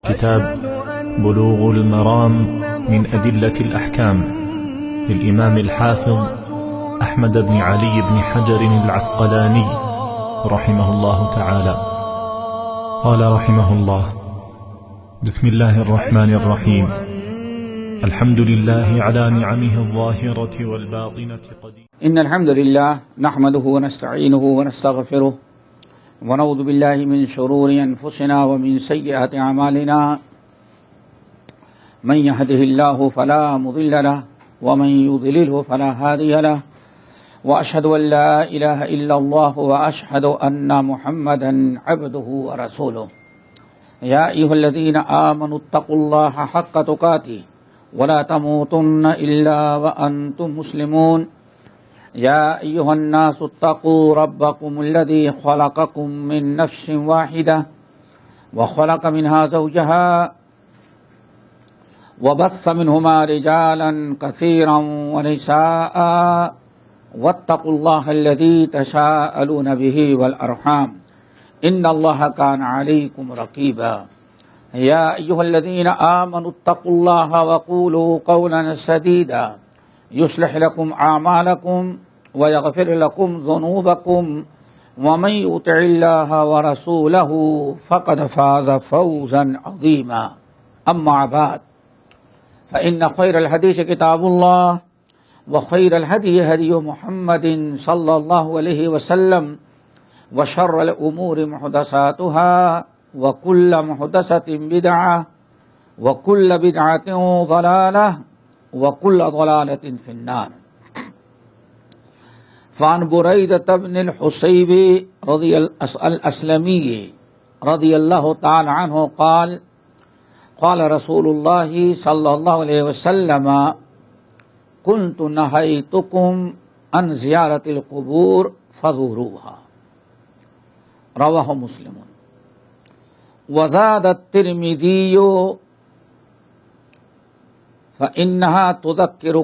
كتاب بلوغ المرام من أدلة الأحكام للإمام الحافظ أحمد بن علي بن حجر العسقلاني رحمه الله تعالى. قال رحمه الله: بسم الله الرحمن الرحيم. الحمد لله على نعمه الظاهرة والباطنة قدير. إن الحمد لله نحمده ونستعينه ونستغفره ونعوذ بالله من شرور أنفسنا ومن سيئات أعمالنا. من يهده الله فلا مضل له ومن يضلله فلا هادي له، وأشهد أن لا إله إلا الله وأشهد أن محمدا عبده ورسوله. يا أيها الذين آمنوا اتقوا الله حق تقاته ولا تموتن إلا وأنتم مسلمون. يا أيها الناس اتقوا ربكم الذي خلقكم من نفس واحدة وخلق منها زوجها وبث منهما رجالا كثيرا ونساء، واتقوا الله الذي تساءلون به والأرحام إن الله كان عليكم رقيبا. يا أيها الذين آمنوا اتقوا الله وقولوا قولا سديدا يصلح لكم أعمالكم ويغفر لكم ذنوبكم، ومن يطع الله ورسوله فقد فاز فوزا عظيما. أما بعد، فإن خير الحديث كتاب الله وخير الهدي هدي محمد صلى الله عليه وسلم، وشر الأمور محدثاتها وكل محدثة بدعة وكل بدعة ضلالة وكل ضلالة في النار. فعن بريدة بن الحصيب الأسلمي رضي الله تعالى عنه قال: قال رسول الله صلى الله عليه وسلم: كنت نهيتكم عن زيارة القبور فزوروها. رواه مسلم. وزاد الترمذي: فإنها تذكر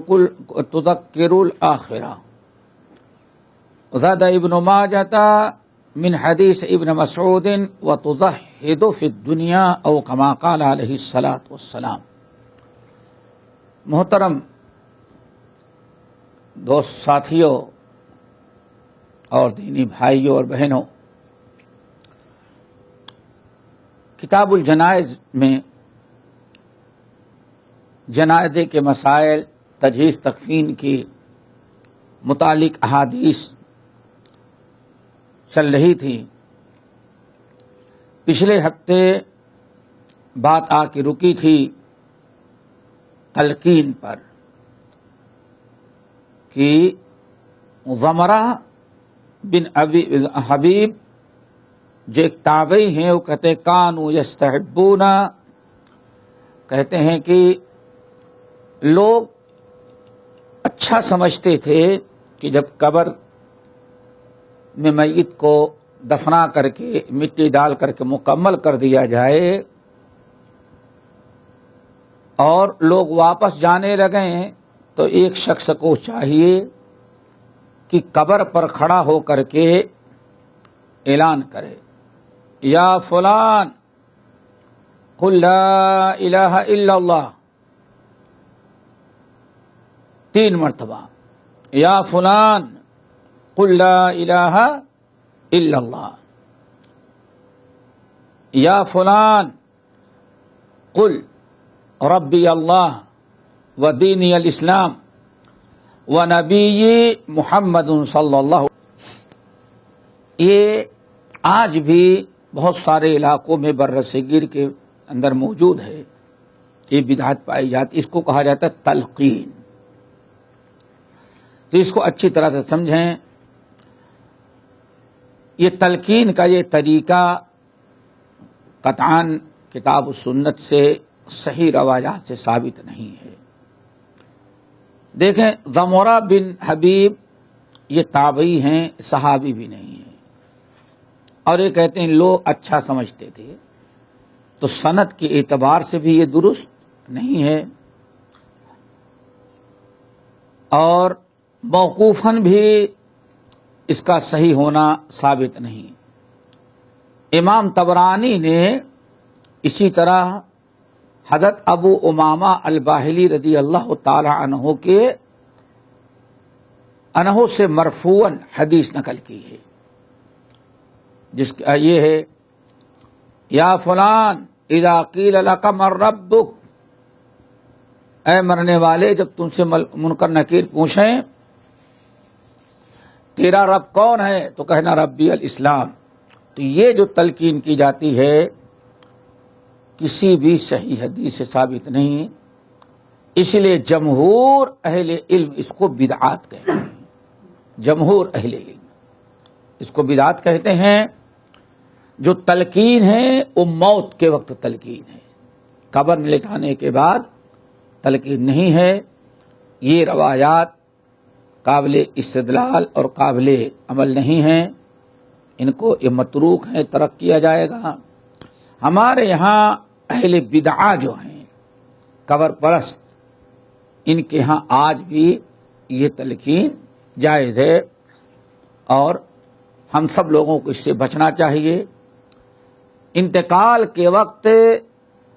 الآخرة. زاد ابن ماجة من حديث ابن مسعود: وتزهد في الدنيا أو كما قال عليه الصلاة والسلام. محترم دوست ساتھیوں اور دینی بھائیوں اور بہنوں، کتاب الجنائز میں جنازے کے مسائل، تجہیز تکفین کی متعلق احادیث چل رہی تھی. پچھلے ہفتے بات آ کے رکی تھی تلقین پر کہ ضمرہ بن ابی حبیب جو ایک تابعی ہیں، وہ کہتے کانوا یستحبون، کہتے ہیں کہ لوگ اچھا سمجھتے تھے کہ جب قبر میں میت کو دفنا کر کے مٹی ڈال کر کے مکمل کر دیا جائے اور لوگ واپس جانے لگیں تو ایک شخص کو چاہیے کہ قبر پر کھڑا ہو کر کے اعلان کرے: یا فلان قل لا الہ الا اللہ، 3 مرتبہ. یا فلان قل لا الہ الا اللہ. یا فلان قل ربی اللہ و دینی الاسلام و نبی محمد صلی اللہ علیہ وسلم. یہ آج بھی بہت سارے علاقوں میں برصغیر کے اندر موجود ہے. یہ بدعت پائی جاتی، اس کو کہا جاتا ہے تلقین. تو اس کو اچھی طرح سے سمجھیں. یہ تلقین کا یہ طریقہ قطعاً کتاب و سنت سے، صحیح روایات سے ثابت نہیں ہے. دیکھیں، ضمرہ بن حبیب یہ تابعی ہیں، صحابی بھی نہیں ہیں، اور یہ کہتے ہیں لوگ اچھا سمجھتے تھے. تو سند کے اعتبار سے بھی یہ درست نہیں ہے، اور موقوفاً بھی اس کا صحیح ہونا ثابت نہیں. امام طبرانی نے اسی طرح حضرت ابو امامہ الباہلی رضی اللہ تعالی عنہ سے مرفوعاً حدیث نقل کی ہے، جس کا یہ ہے: یا فلان اذا قیل لک من ربک، اے مرنے والے جب تم سے منکر نکیر پوچھیں تیرا رب کون ہے تو کہنا ربی الاسلام۔ تو یہ جو تلقین کی جاتی ہے کسی بھی صحیح حدیث سے ثابت نہیں، اس لیے جمہور اہل علم اس کو بدعات کہتے ہیں۔ جمہور اہل علم اس کو بدعات کہتے ہیں۔ جو تلقین ہے وہ موت کے وقت تلقین ہے، قبر میں لٹانے کے بعد تلقین نہیں ہے۔ یہ روایات قابل استدلال اور قابل عمل نہیں ہیں، ان کو یہ متروک ہیں، ترک کیا جائے گا۔ ہمارے یہاں اہل بدعہ جو ہیں قبر پرست، ان کے ہاں آج بھی یہ تلقین جائز ہے، اور ہم سب لوگوں کو اس سے بچنا چاہیے۔ انتقال کے وقت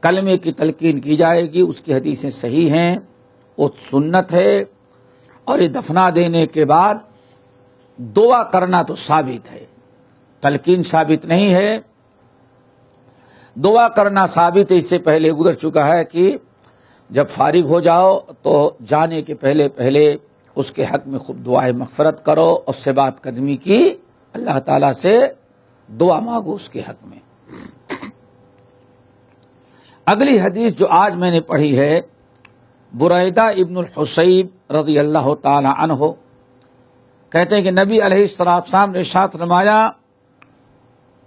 کلمے کی تلقین کی جائے گی، اس کی حدیثیں صحیح ہیں، وہ سنت ہے، اور یہ دفنا دینے کے بعد دعا کرنا تو ثابت ہے، تلقین ثابت نہیں ہے۔ دعا کرنا ثابت ہے، اس سے پہلے گزر چکا ہے کہ جب فارغ ہو جاؤ تو جانے کے پہلے اس کے حق میں خوب دعائے مغفرت کرو، اس سے بات قدمی کی، اللہ تعالیٰ سے دعا مانگو اس کے حق میں۔ اگلی حدیث جو آج میں نے پڑھی ہے، بریدہ ابن الحصیب رضی اللہ تعالی عنہ کہتے ہیں کہ نبی علیہ السلام نے ارشاد فرمایا: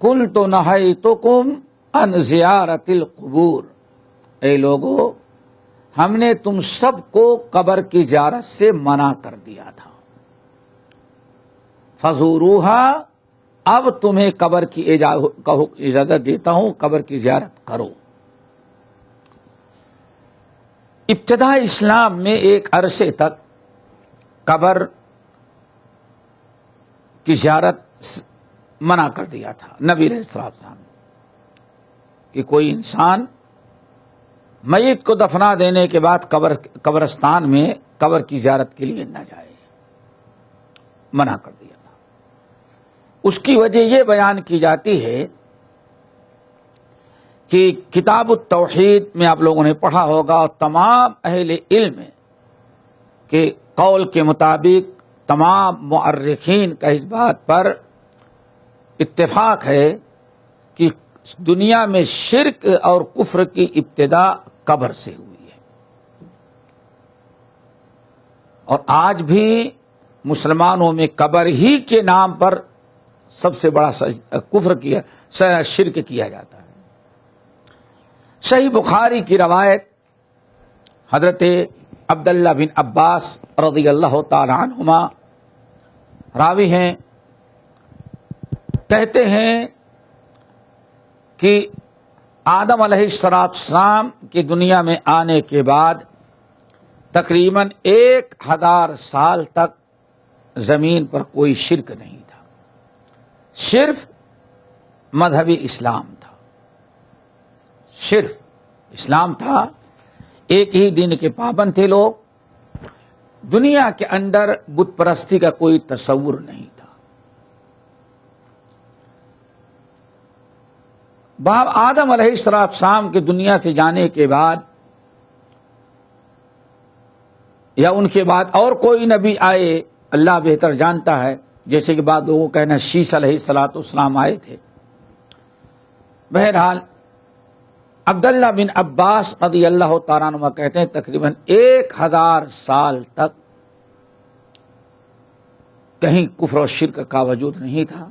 قلت نہیتکم عن زیارت القبور، اے لوگو ہم نے تم سب کو قبر کی زیارت سے منع کر دیا تھا، فزوروہا، اب تمہیں قبر کی اجازت دیتا ہوں، قبر کی زیارت کرو۔ ابتدا اسلام میں ایک عرصے تک قبر کی زیارت منع کر دیا تھا نبی علیہ السلام کہ کوئی انسان میت کو دفنا دینے کے بعد قبرستان میں قبر کی زیارت کے لیے نہ جائے، منع کر دیا تھا۔ اس کی وجہ یہ بیان کی جاتی ہے کہ کتاب التوحید میں آپ لوگوں نے پڑھا ہوگا، اور تمام اہل علم کے قول کے مطابق تمام مؤرخین کا اس بات پر اتفاق ہے کہ دنیا میں شرک اور کفر کی ابتدا قبر سے ہوئی ہے، اور آج بھی مسلمانوں میں قبر ہی کے نام پر سب سے بڑا شرک کیا جاتا ہے۔ صحیح بخاری کی روایت حضرت عبداللہ بن عباس رضی اللہ تعالی عنہما راوی ہیں، کہتے ہیں کہ آدم علیہ السلام کی دنیا میں آنے کے بعد تقریباً 1000 سال تک زمین پر کوئی شرک نہیں تھا، صرف مذہبی اسلام تھا، صرف اسلام تھا، ایک ہی دین کے پابند تھے لوگ، دنیا کے اندر بت پرستی کا کوئی تصور نہیں تھا۔ باپ آدم علیہ السلام کے دنیا سے جانے کے بعد یا ان کے بعد اور کوئی نبی آئے، اللہ بہتر جانتا ہے، جیسے کہ بعض لوگوں کا کہنا شیس علیہ السلام آئے تھے۔ بہرحال عبداللہ بن عباس رضی اللہ تعالیٰ عنہ کہتے ہیں تقریباً 1000 سال تک کہیں کفر و شرک کا وجود نہیں تھا۔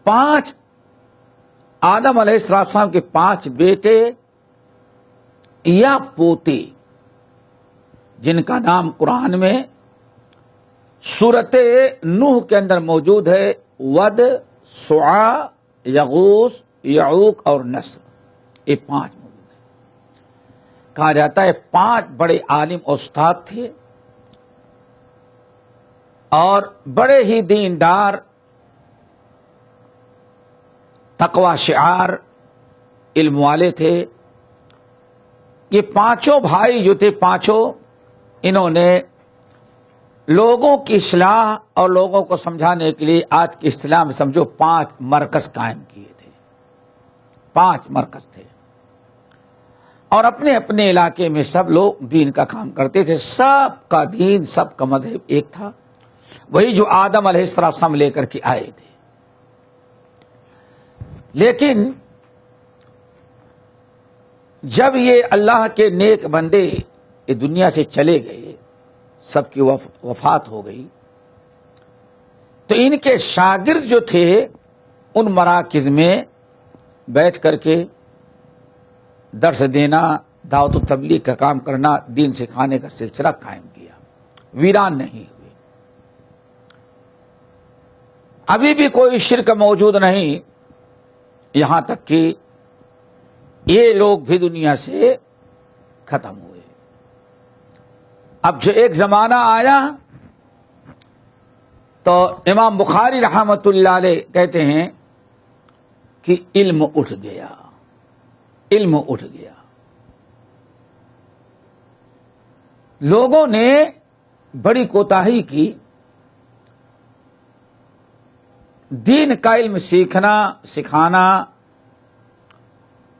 5 آدم علیہ السلام کے 5 بیٹے یا پوتے، جن کا نام قرآن میں سورۃ نوح کے اندر موجود ہے، ود، سعا، یغوث، یعوق اور نصر، یہ 5 موجود ہیں۔ کہا جاتا ہے 5 بڑے عالم اور استاد تھے، اور بڑے ہی دیندار، تقوی شعار علم والے تھے. یہ پانچوں بھائی جو تھے پانچوں، انہوں نے لوگوں کی اصلاح اور لوگوں کو سمجھانے کے لیے آج کی اصطلاح میں سمجھو 5 مرکز قائم کیے تھے. 5 مرکز تھے اور اپنے اپنے علاقے میں سب لوگ دین کا کام کرتے تھے. سب کا دین، سب کا مذہب ایک تھا، وہی جو آدم علیہ السلام لے کر کے آئے تھے. لیکن جب یہ اللہ کے نیک بندے یہ دنیا سے چلے گئے، سب کی وفات ہو گئی، تو ان کے شاگرد جو تھے ان مراکز میں بیٹھ کر کے درس دینا، دعوت و تبلیغ کا کام کرنا، دین سکھانے کا سلسلہ قائم کیا. ویران نہیں ہوئے. ابھی بھی کوئی شرک موجود نہیں، یہاں تک کہ یہ لوگ بھی دنیا سے ختم ہوئے. اب جو ایک زمانہ آیا تو امام بخاری رحمۃ اللہ علیہ کہتے ہیں کہ علم اٹھ گیا. علم اٹھ گیا. لوگوں نے بڑی کوتاہی کی. دین کا علم سیکھنا، سکھانا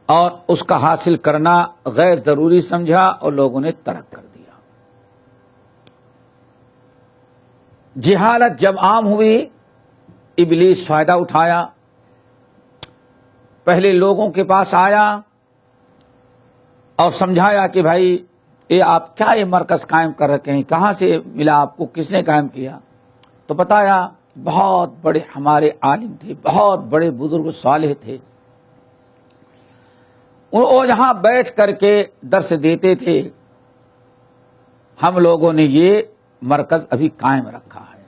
اور اس کا حاصل کرنا غیر ضروری سمجھا اور لوگوں نے ترک کر دیا. جہالت جب عام ہوئی، ابلیس فائدہ اٹھایا. پہلے لوگوں کے پاس آیا اور سمجھایا کہ بھائی یہ آپ کیا یہ مرکز قائم کر رکھے ہیں، کہاں سے ملا آپ کو، کس نے قائم کیا؟ تو بتایا بہت بڑے ہمارے عالم تھے، بہت بڑے بزرگ صالح تھے، وہ یہاں بیٹھ کر کے درس دیتے تھے، ہم لوگوں نے یہ مرکز ابھی قائم رکھا ہے.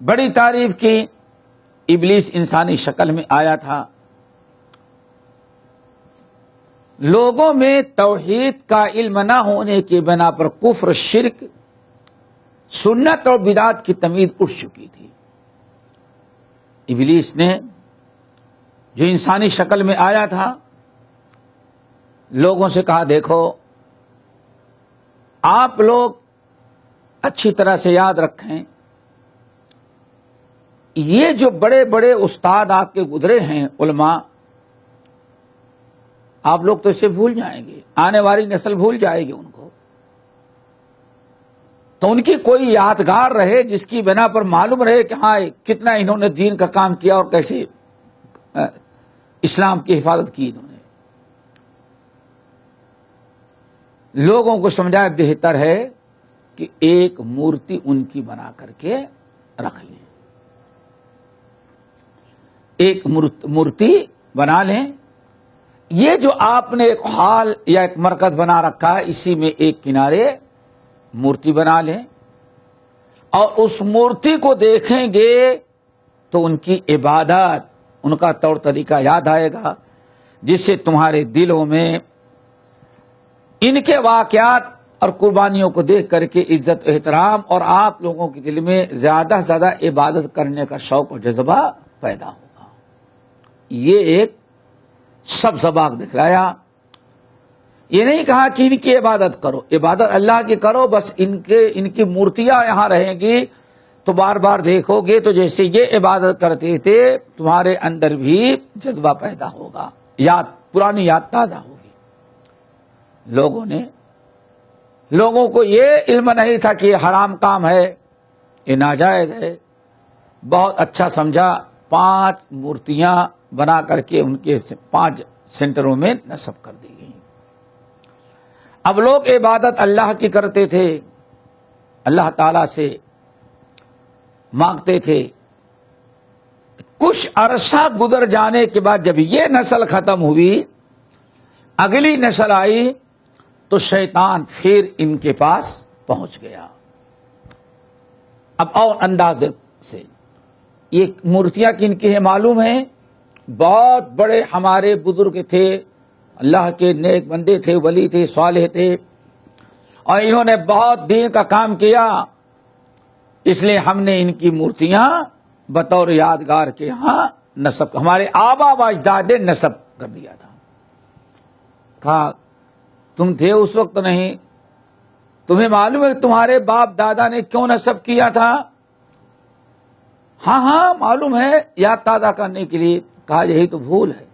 بڑی تعریف کی. ابلیس انسانی شکل میں آیا تھا. لوگوں میں توحید کا علم نہ ہونے کی بنا پر کفر، شرک، سنت اور بدعت کی تمیز اٹھ چکی تھی. ابلیس نے جو انسانی شکل میں آیا تھا لوگوں سے کہا دیکھو آپ لوگ اچھی طرح سے یاد رکھیں، یہ جو بڑے بڑے استاد آپ کے گزرے ہیں علماء، آپ لوگ تو اسے بھول جائیں گے، آنے والی نسل بھول جائے گی ان کو. تو ان کی کوئی یادگار رہے جس کی بنا پر معلوم رہے کہ ہاں کتنا انہوں نے دین کا کام کیا اور کیسے اسلام کی حفاظت کی انہوں نے. لوگوں کو سمجھایا بہتر ہے کہ ایک مورتی ان کی بنا کر کے رکھ لیں، ایک مورتی بنا لیں. یہ جو آپ نے ایک ہال یا ایک مرکز بنا رکھا ہے اسی میں ایک کنارے مورتی بنا لیں اور اس مورتی کو دیکھیں گے تو ان کی عبادت، ان کا طور طریقہ یاد آئے گا، جس سے تمہارے دلوں میں ان کے واقعات اور قربانیوں کو دیکھ کر کے عزت و احترام اور آپ لوگوں کے دل میں زیادہ سے زیادہ عبادت کرنے کا شوق اور جذبہ پیدا ہوگا. یہ ایک سب سباق دکھلایا. یہ نہیں کہا کہ ان کی عبادت کرو، عبادت اللہ کی کرو، بس ان کی مورتیاں یہاں رہیں گی تو بار بار دیکھو گے تو جیسے یہ عبادت کرتے تھے تمہارے اندر بھی جذبہ پیدا ہوگا، پرانی یاد تازہ ہوگی. لوگوں کو یہ علم نہیں تھا کہ یہ حرام کام ہے، یہ ناجائز ہے. بہت اچھا سمجھا، 5 مورتیاں بنا کر کے ان کے 5 سینٹروں میں نصب کر دی گئی. اب لوگ عبادت اللہ کی کرتے تھے، اللہ تعالی سے مانگتے تھے. کچھ عرصہ گزر جانے کے بعد جب یہ نسل ختم ہوئی، اگلی نسل آئی تو شیطان پھر ان کے پاس پہنچ گیا. اب اور انداز سے یہ مورتیاں کن کی ہیں معلوم ہیں؟ بہت بڑے ہمارے بزرگ تھے، اللہ کے نیک بندے تھے، ولی تھے، صالح تھے، اور انہوں نے بہت دین کا کام کیا، اس لیے ہم نے ان کی مورتیاں بطور یادگار کے یہاں نسب، ہمارے آبا و اجداد نے نسب کر دیا تھا. کہا تم تھے اس وقت نہیں، تمہیں معلوم ہے تمہارے باپ دادا نے کیوں نسب کیا تھا؟ ہاں ہاں معلوم ہے، یاد تازہ کرنے کے لیے. کہا یہی تو بھول ہے،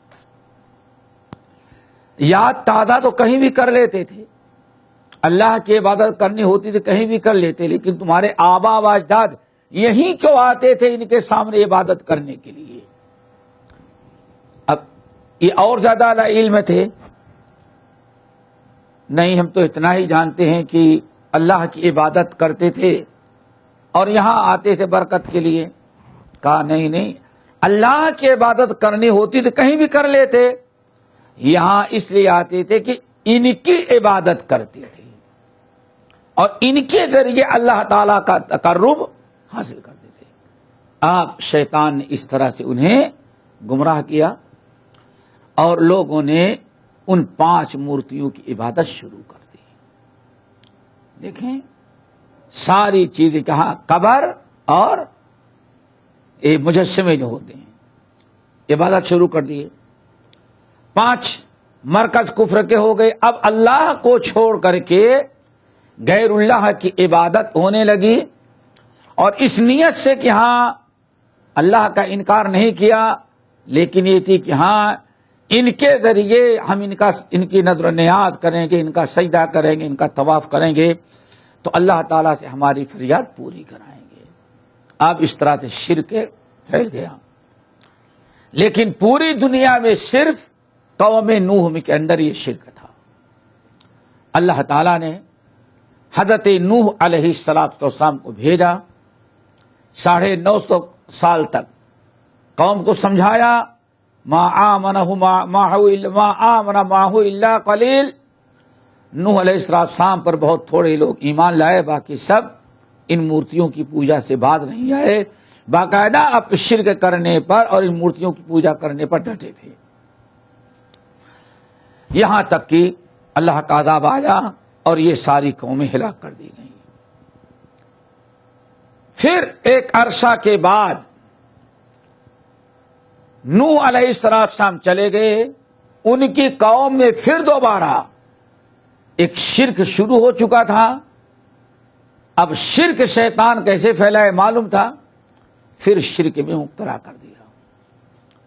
یاد تازہ تو کہیں بھی کر لیتے تھے، اللہ کی عبادت کرنی ہوتی تھی کہیں بھی کر لیتے، لیکن تمہارے آبا و اجداد یہیں کیوں آتے تھے ان کے سامنے عبادت کرنے کے لیے؟ اب یہ اور زیادہ علم تھے. نہیں ہم تو اتنا ہی جانتے ہیں کہ اللہ کی عبادت کرتے تھے اور یہاں آتے تھے برکت کے لیے. کہا نہیں نہیں، اللہ کی عبادت کرنی ہوتی تو کہیں بھی کر لیتے، یہاں اس لیے آتے تھے کہ ان کی عبادت کرتے تھے اور ان کے ذریعے اللہ تعالی کا تقرب حاصل کرتے تھے. آپ شیطان نے اس طرح سے انہیں گمراہ کیا اور لوگوں نے ان 5 مورتیوں کی عبادت شروع کر دی. دیکھیں ساری چیزیں کہاں، قبر اور یہ مجسمے جو ہوتے ہیں، عبادت شروع کر دیے. 5 مرکز کفر کے ہو گئے. اب اللہ کو چھوڑ کر کے غیر اللہ کی عبادت ہونے لگی، اور اس نیت سے کہ ہاں اللہ کا انکار نہیں کیا، لیکن یہ تھی کہ ہاں ان کے ذریعے ہم ان کی نظر و نیاز کریں گے، ان کا سجدہ کریں گے، ان کا طواف کریں گے تو اللہ تعالیٰ سے ہماری فریاد پوری کرائیں گے. اب اس طرح سے شرک پھیل گیا، لیکن پوری دنیا میں صرف قوم نوح کے اندر یہ شرک تھا. اللہ تعالیٰ نے حضرت نوح علیہ السلام کو بھیجا، 950 سال تک قوم کو سمجھایا. ما آمن معه الا قلیل. نوح علیہ السلام پر بہت تھوڑے لوگ ایمان لائے، باقی سب ان مورتیوں کی پوجا سے باز نہیں آئے، باقاعدہ اب شرک کرنے پر اور ان مورتیوں کی پوجا کرنے پر ڈٹے تھے. یہاں تک کہ اللہ کا عذاب آیا اور یہ ساری قومیں ہلاک کر دی گئیں. پھر ایک عرصہ کے بعد نوح علیہ السلام چلے گئے، ان کی قوم میں پھر دوبارہ ایک شرک شروع ہو چکا تھا. اب شرک شیطان کیسے پھیلائے معلوم تھا، پھر شرک میں مبتلا کر دیا.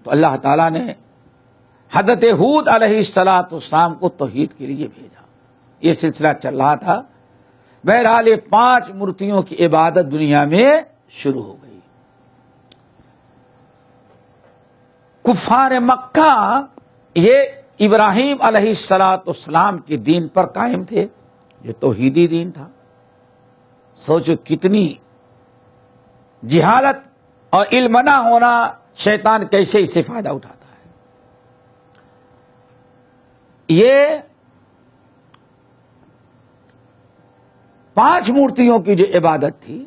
تو اللہ تعالیٰ نے حضرت ہود علیہ السلام کو توحید کے لیے بھیجا. یہ سلسلہ چل رہا تھا. بہرحال یہ 5 مورتیوں کی عبادت دنیا میں شروع ہو گئی. کفار مکہ یہ ابراہیم علیہ السلام کے دین پر قائم تھے، جو توحیدی دین تھا. سوچو کتنی جہالت اور علم نہ ہونا، شیطان کیسے اس سے فائدہ اٹھاتا ہے. یہ 5 مورتیوں کی جو عبادت تھی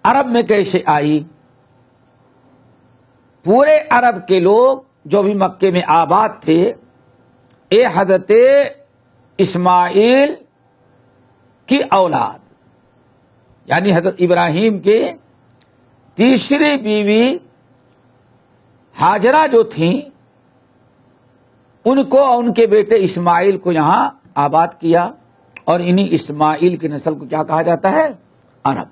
عرب میں کیسے آئی؟ پورے عرب کے لوگ جو بھی مکے میں آباد تھے، اے حضرت اسماعیل کی اولاد، یعنی حضرت ابراہیم کے تیسری بیوی ہاجرہ جو تھیں، ان کو اور ان کے بیٹے اسماعیل کو یہاں آباد کیا، اور انہی اسماعیل کی نسل کو کیا کہا جاتا ہے؟ عرب.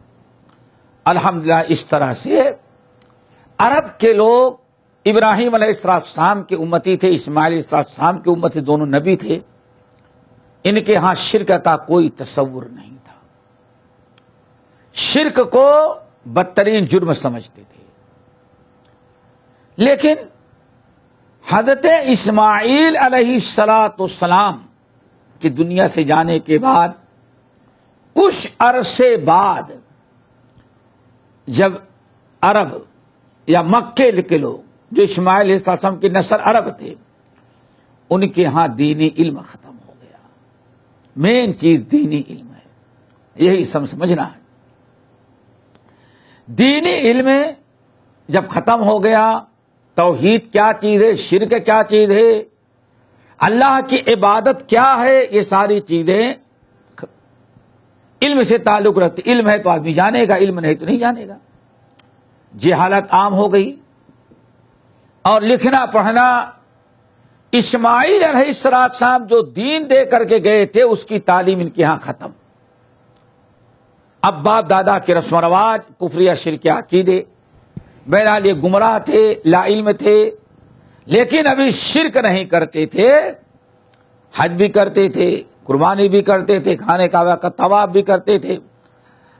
الحمدللہ اس طرح سے عرب کے لوگ ابراہیم علیہ السلام کے امتی تھے، اسماعیل علیہ السلام کے امتی، دونوں نبی تھے. ان کے ہاں شرک کا کوئی تصور نہیں تھا، شرک کو بدترین جرم سمجھتے تھے. لیکن حضرت اسماعیل علیہ السلام کی دنیا سے جانے کے بعد کچھ عرصے بعد جب عرب یا مکے کے لوگ جو اسماعیل علیہ السلام کی نسل عرب تھے، ان کے ہاں دینی علم ختم ہو گیا. مین چیز دینی علم ہے، یہی سمجھنا ہے. دینی علم جب ختم ہو گیا، توحید کیا چیز ہے، شرک کیا چیز ہے، اللہ کی عبادت کیا ہے، یہ ساری چیزیں علم سے تعلق رکھتی. علم ہے تو آدمی جانے گا، علم نہیں تو نہیں جانے گا. جہالت عام ہو گئی. اور لکھنا پڑھنا اسماعیل علیہ السلام جو دین دے کر کے گئے تھے اس کی تعلیم ان کے ہاں ختم. اب باپ دادا کے رسم و رواج کفریہ شرک عقیدے، بہرحال یہ گمراہ تھے، لا علم تھے، لیکن ابھی شرک نہیں کرتے تھے، حج بھی کرتے تھے، قربانی بھی کرتے تھے، کھانے کعبہ کا طواف بھی کرتے تھے،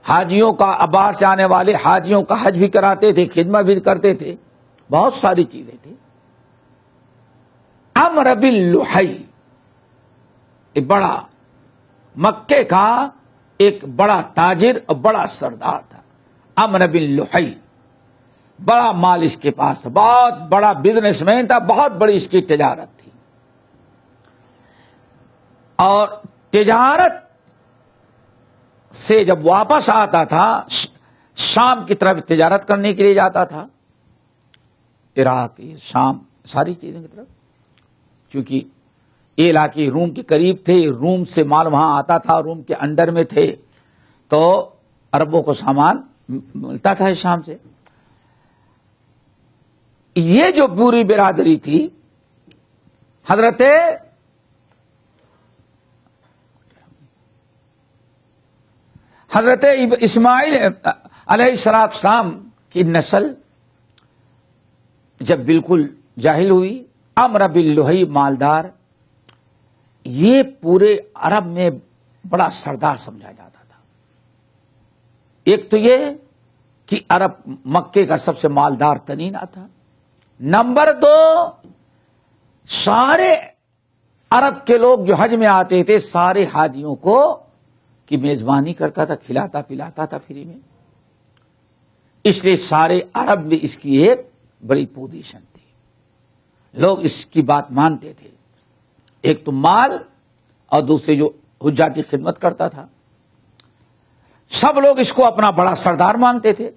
حاجیوں کا باہر سے آنے والے حاجیوں کا حج بھی کراتے تھے، خدمت بھی کرتے تھے، بہت ساری چیزیں تھیں. عمرو بن لحی ایک بڑا مکے کا ایک بڑا تاجر اور بڑا سردار تھا. عمرو بن لحی بڑا مال اس کے پاس تھا، بہت بڑا بزنس مین تھا، بہت بڑی اس کی تجارت تھی. اور تجارت سے جب واپس آتا تھا شام کی طرف تجارت کرنے کے لیے جاتا تھا، عراق، شام، ساری چیزوں کی طرف، کیونکہ یہ علاقے روم کے قریب تھے، روم سے مال وہاں آتا تھا، روم کے انڈر میں تھے، تو عربوں کو سامان ملتا تھا شام سے. یہ جو پوری برادری تھی، حضرت اسماعیل علیہ السلام کی نسل جب بالکل جاہل ہوئی، عمرو بن لحی مالدار، یہ پورے عرب میں بڑا سردار سمجھا جاتا تھا. ایک تو یہ کہ عرب مکے کا سب سے مالدار ترین تھا. نمبر 2، سارے عرب کے لوگ جو حج میں آتے تھے سارے حاجیوں کو کی میزبانی کرتا تھا، کھلاتا پلاتا تھا فری میں. اس لیے سارے عرب میں اس کی ایک بڑی پوزیشن تھی، لوگ اس کی بات مانتے تھے. ایک تو مال اور دوسرے جو حجاج کی خدمت کرتا تھا، سب لوگ اس کو اپنا بڑا سردار مانتے تھے.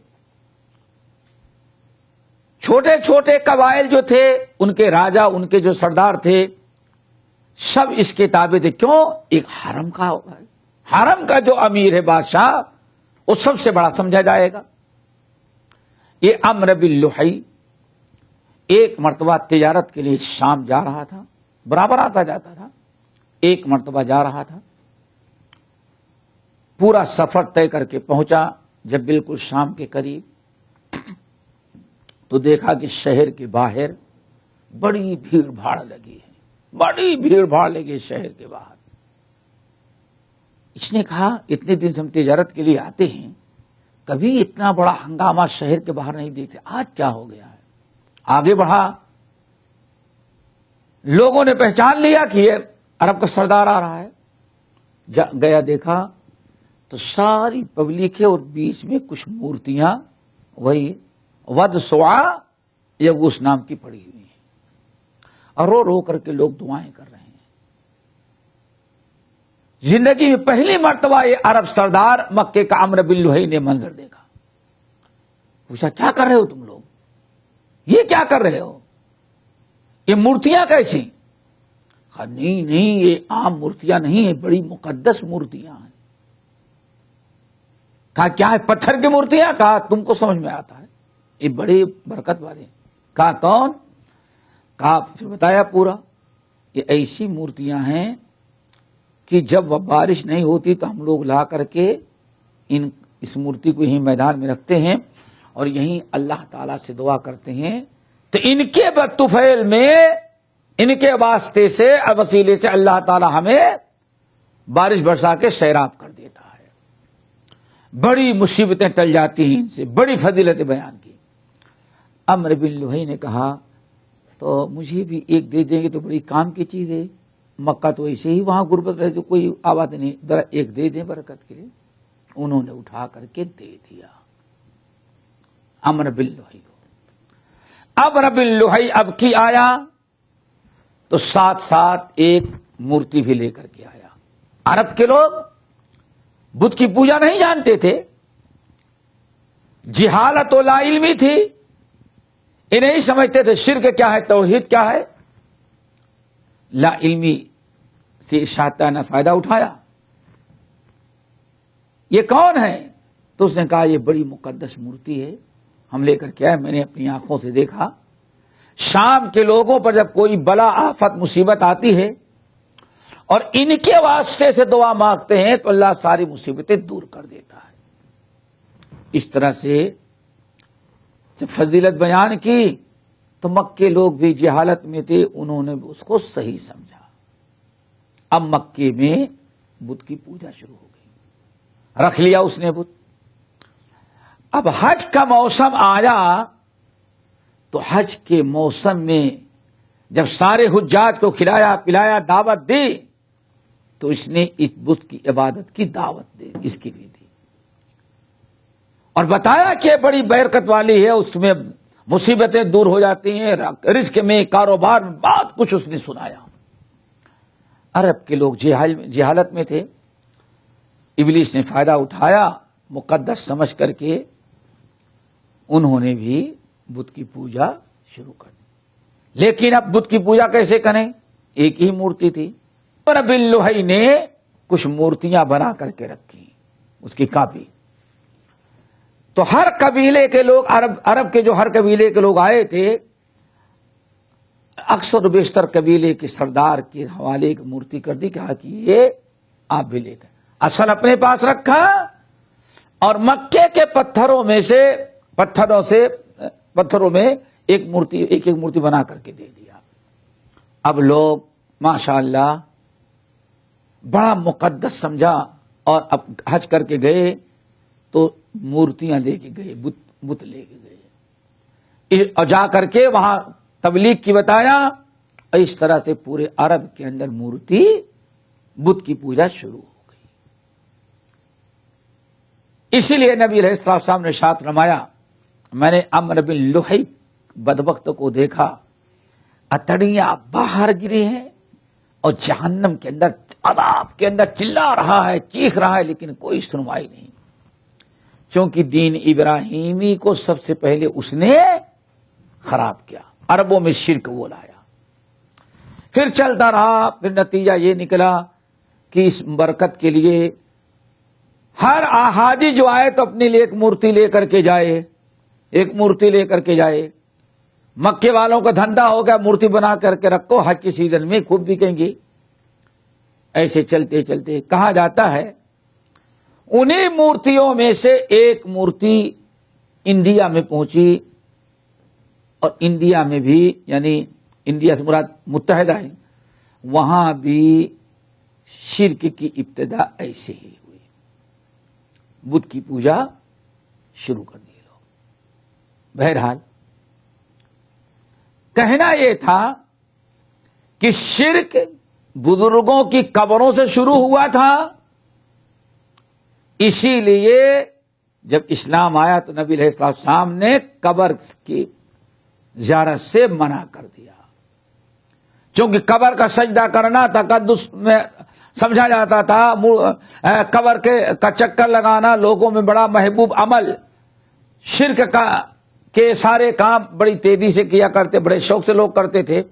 چھوٹے چھوٹے قبائل جو تھے ان کے راجا، ان کے جو سردار تھے، سب اس کے تابع تھے. کیوں؟ ایک حرم کا ہوگا، حرم کا جو امیر ہے بادشاہ وہ سب سے بڑا سمجھا جائے گا. یہ عمرو بن لحی ایک مرتبہ تجارت کے لیے شام جا رہا تھا، برابر آتا جاتا تھا. ایک مرتبہ جا رہا تھا، پورا سفر طے کر کے پہنچا. جب بالکل شام کے قریب تو دیکھا کہ شہر کے باہر بڑی بھیڑ بھاڑ لگی ہے، بڑی بھیڑ بھاڑ لگی شہر کے باہر. اس نے کہا اتنے دن سے ہم تجارت کے لیے آتے ہیں، کبھی اتنا بڑا ہنگامہ شہر کے باہر نہیں دیکھتے، آج کیا ہو گیا ہے؟ آگے بڑھا، لوگوں نے پہچان لیا کہ یہ عرب کا سردار آ رہا ہے. گیا دیکھا تو ساری پبلک ہے اور بیچ میں کچھ مورتیاں وہی ود سوا یغوس نام کی پڑی ہوئی ہیں، اور رو رو کر کے لوگ دعائیں کر رہے ہیں. زندگی میں پہلی مرتبہ یہ عرب سردار مکے کا عمرو بن لحی نے منظر دیکھا. پوچھا کیا کر رہے ہو تم لوگ، یہ کیا کر رہے ہو، یہ مورتیاں کیسی؟ کہا نہیں یہ عام مورتیاں نہیں ہیں، بڑی مقدس مورتیاں ہیں. کہا کیا ہے، پتھر کی مورتیاں؟ کہا تم کو سمجھ میں آتا ہے، یہ بڑے برکت والے. کہا کون؟ کہا پھر بتایا پورا. یہ ایسی مورتیاں ہیں کہ جب بارش نہیں ہوتی تو ہم لوگ لا کر کے اس مورتی کو یہیں میدان میں رکھتے ہیں اور یہیں اللہ تعالی سے دعا کرتے ہیں، تو ان کے طفیل میں، ان کے واسطے سے وسیلے سے اللہ تعالی ہمیں بارش برسا کے سیراب کر دیتا ہے. بڑی مصیبتیں ٹل جاتی ہیں ان سے، بڑی فضیلتیں بیان کی. عمرو بن لحی نے کہا تو مجھے بھی ایک دے دیں گے تو بڑی کام کی چیز ہے، مکہ تو ایسے ہی وہاں غربت رہے تو کوئی آباد نہیں، ذرا ایک دے دیں برکت کے لیے. انہوں نے اٹھا کر کے دے دیا عمرو بن لحی کو. عمرو بن لحی اب کی آیا تو ساتھ ساتھ ایک مورتی بھی لے کر کے آیا. عرب کے لوگ بت کی پوجا نہیں جانتے تھے، جہالت و لا علمی تھی، یہ نہیں سمجھتے تھے شرک کیا ہے، توحید کیا ہے. لا علمی سے شیطان نے فائدہ اٹھایا. یہ کون ہے؟ تو اس نے کہا یہ بڑی مقدس مورتی ہے، ہم لے کر کے آئے، میں نے اپنی آنکھوں سے دیکھا، شام کے لوگوں پر جب کوئی بلا آفت مصیبت آتی ہے اور ان کے واسطے سے دعا مانگتے ہیں تو اللہ ساری مصیبتیں دور کر دیتا ہے. اس طرح سے جب فضیلت بیان کی تو مکے لوگ بھی جہالت میں تھے، انہوں نے بھی اس کو صحیح سمجھا. اب مکے میں بت کی پوجا شروع ہو گئی، رکھ لیا اس نے بت. اب حج کا موسم آیا تو حج کے موسم میں جب سارے حجاج کو کھلایا پلایا دعوت دی تو اس نے اس بت کی عبادت کی دعوت دی، اس کی بھی دی، اور بتایا کہ بڑی برکت والی ہے، اس میں مصیبتیں دور ہو جاتی ہیں، رزق میں کاروبار میں بہت کچھ اس نے سنایا. عرب کے لوگ جہالت میں تھے، ابلیس نے فائدہ اٹھایا، مقدس سمجھ کر کے انہوں نے بھی بت کی پوجا شروع کر دی. لیکن اب بت کی پوجا کیسے کریں؟ ایک ہی مورتی تھی. نبی لوہی نے کچھ مورتیاں بنا کر کے رکھی، اس کی کاپی. تو ہر قبیلے کے لوگ، عرب کے جو ہر قبیلے کے لوگ آئے تھے، اکثر و بیشتر قبیلے کے سردار کے حوالے ایک مورتی کر دی، کہا کہ یہ آپ بھی لے کر اصل اپنے پاس رکھا، اور مکے کے پتھروں میں ایک مورتی بنا کر کے دے دیا. اب لوگ ماشاءاللہ بڑا مقدس سمجھا، اور اب حج کر کے گئے تو مورتیاں لے کے گئے، بت لے کے گئے، اور جا کر کے وہاں تبلیغ کی بتایا، اور اس طرح سے پورے عرب کے اندر مورتی بت کی پوجا شروع ہو گئی. اسی لیے نبی علیہ السلام نے ارشاد فرمایا، میں نے عمرو بن لوہی بدبخت کو دیکھا، اتڑیاں باہر گری ہیں اور جہنم کے اندر، عذاب کے اندر چلا رہا ہے، چیخ رہا ہے، لیکن کوئی سنوائی نہیں، کیونکہ دین ابراہیمی کو سب سے پہلے اس نے خراب کیا، عربوں میں شرک وہ لایا. پھر چلتا رہا، پھر نتیجہ یہ نکلا کہ اس برکت کے لیے ہر حاجی جو آئے تو اپنے لیے ایک مورتی لے کر کے جائے، ایک مورتی لے کر کے جائے. مکے والوں کا دھندا ہو گیا، مورتی بنا کر کے رکھو، حج کی سیزن میں خوب بکیں گی. ایسے چلتے چلتے کہا جاتا ہے انہیں مورتیوں میں سے ایک مورتی انڈیا میں پہنچی، اور انڈیا میں بھی، یعنی انڈیا سے مراد متحدہ ہے، وہاں بھی شرک کی ابتدا ایسے ہی ہوئی، بت کی پوجا شروع کر دی لوگ. بہرحال کہنا یہ تھا کہ شرک بزرگوں کی قبروں سے شروع ہوا تھا، اسی لیے جب اسلام آیا تو نبی علیہ السلام نے قبر کی زیارت سے منع کر دیا، چونکہ قبر کا سجدہ کرنا تقدس میں سمجھا جاتا تھا. قبر کا چکر لگانا لوگوں میں بڑا محبوب عمل، شرک کے سارے کام بڑی تیزی سے کیا کرتے، بڑے شوق سے لوگ کرتے تھے.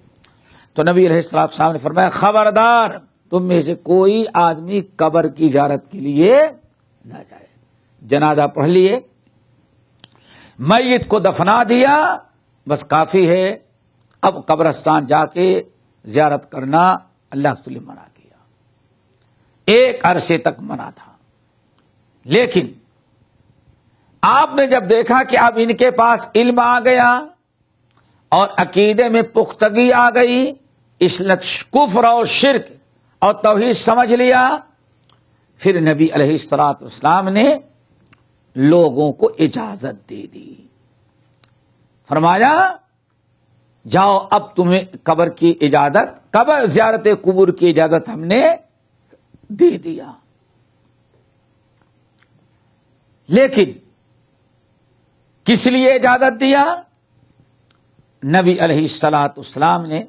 تو نبی علیہ السلام نے فرمایا، خبردار تم میں سے کوئی آدمی قبر کی زیارت کے لیے نہ جائے. جنازہ پڑھ لیے، میت کو دفنا دیا، بس کافی ہے. اب قبرستان جا کے زیارت کرنا اللہ رسول نے منع کیا، ایک عرصے تک منع تھا. لیکن آپ نے جب دیکھا کہ اب ان کے پاس علم آ گیا اور عقیدے میں پختگی آ گئی، اس نے کفر اور شرک اور توحید سمجھ لیا، پھر نبی علیہ الصلوۃ والسلام نے لوگوں کو اجازت دے دی. فرمایا جاؤ اب تمہیں قبر کی اجازت، قبر زیارت قبور کی اجازت ہم نے دے دیا. لیکن کس لیے اجازت دیا؟ نبی علیہ الصلوۃ والسلام نے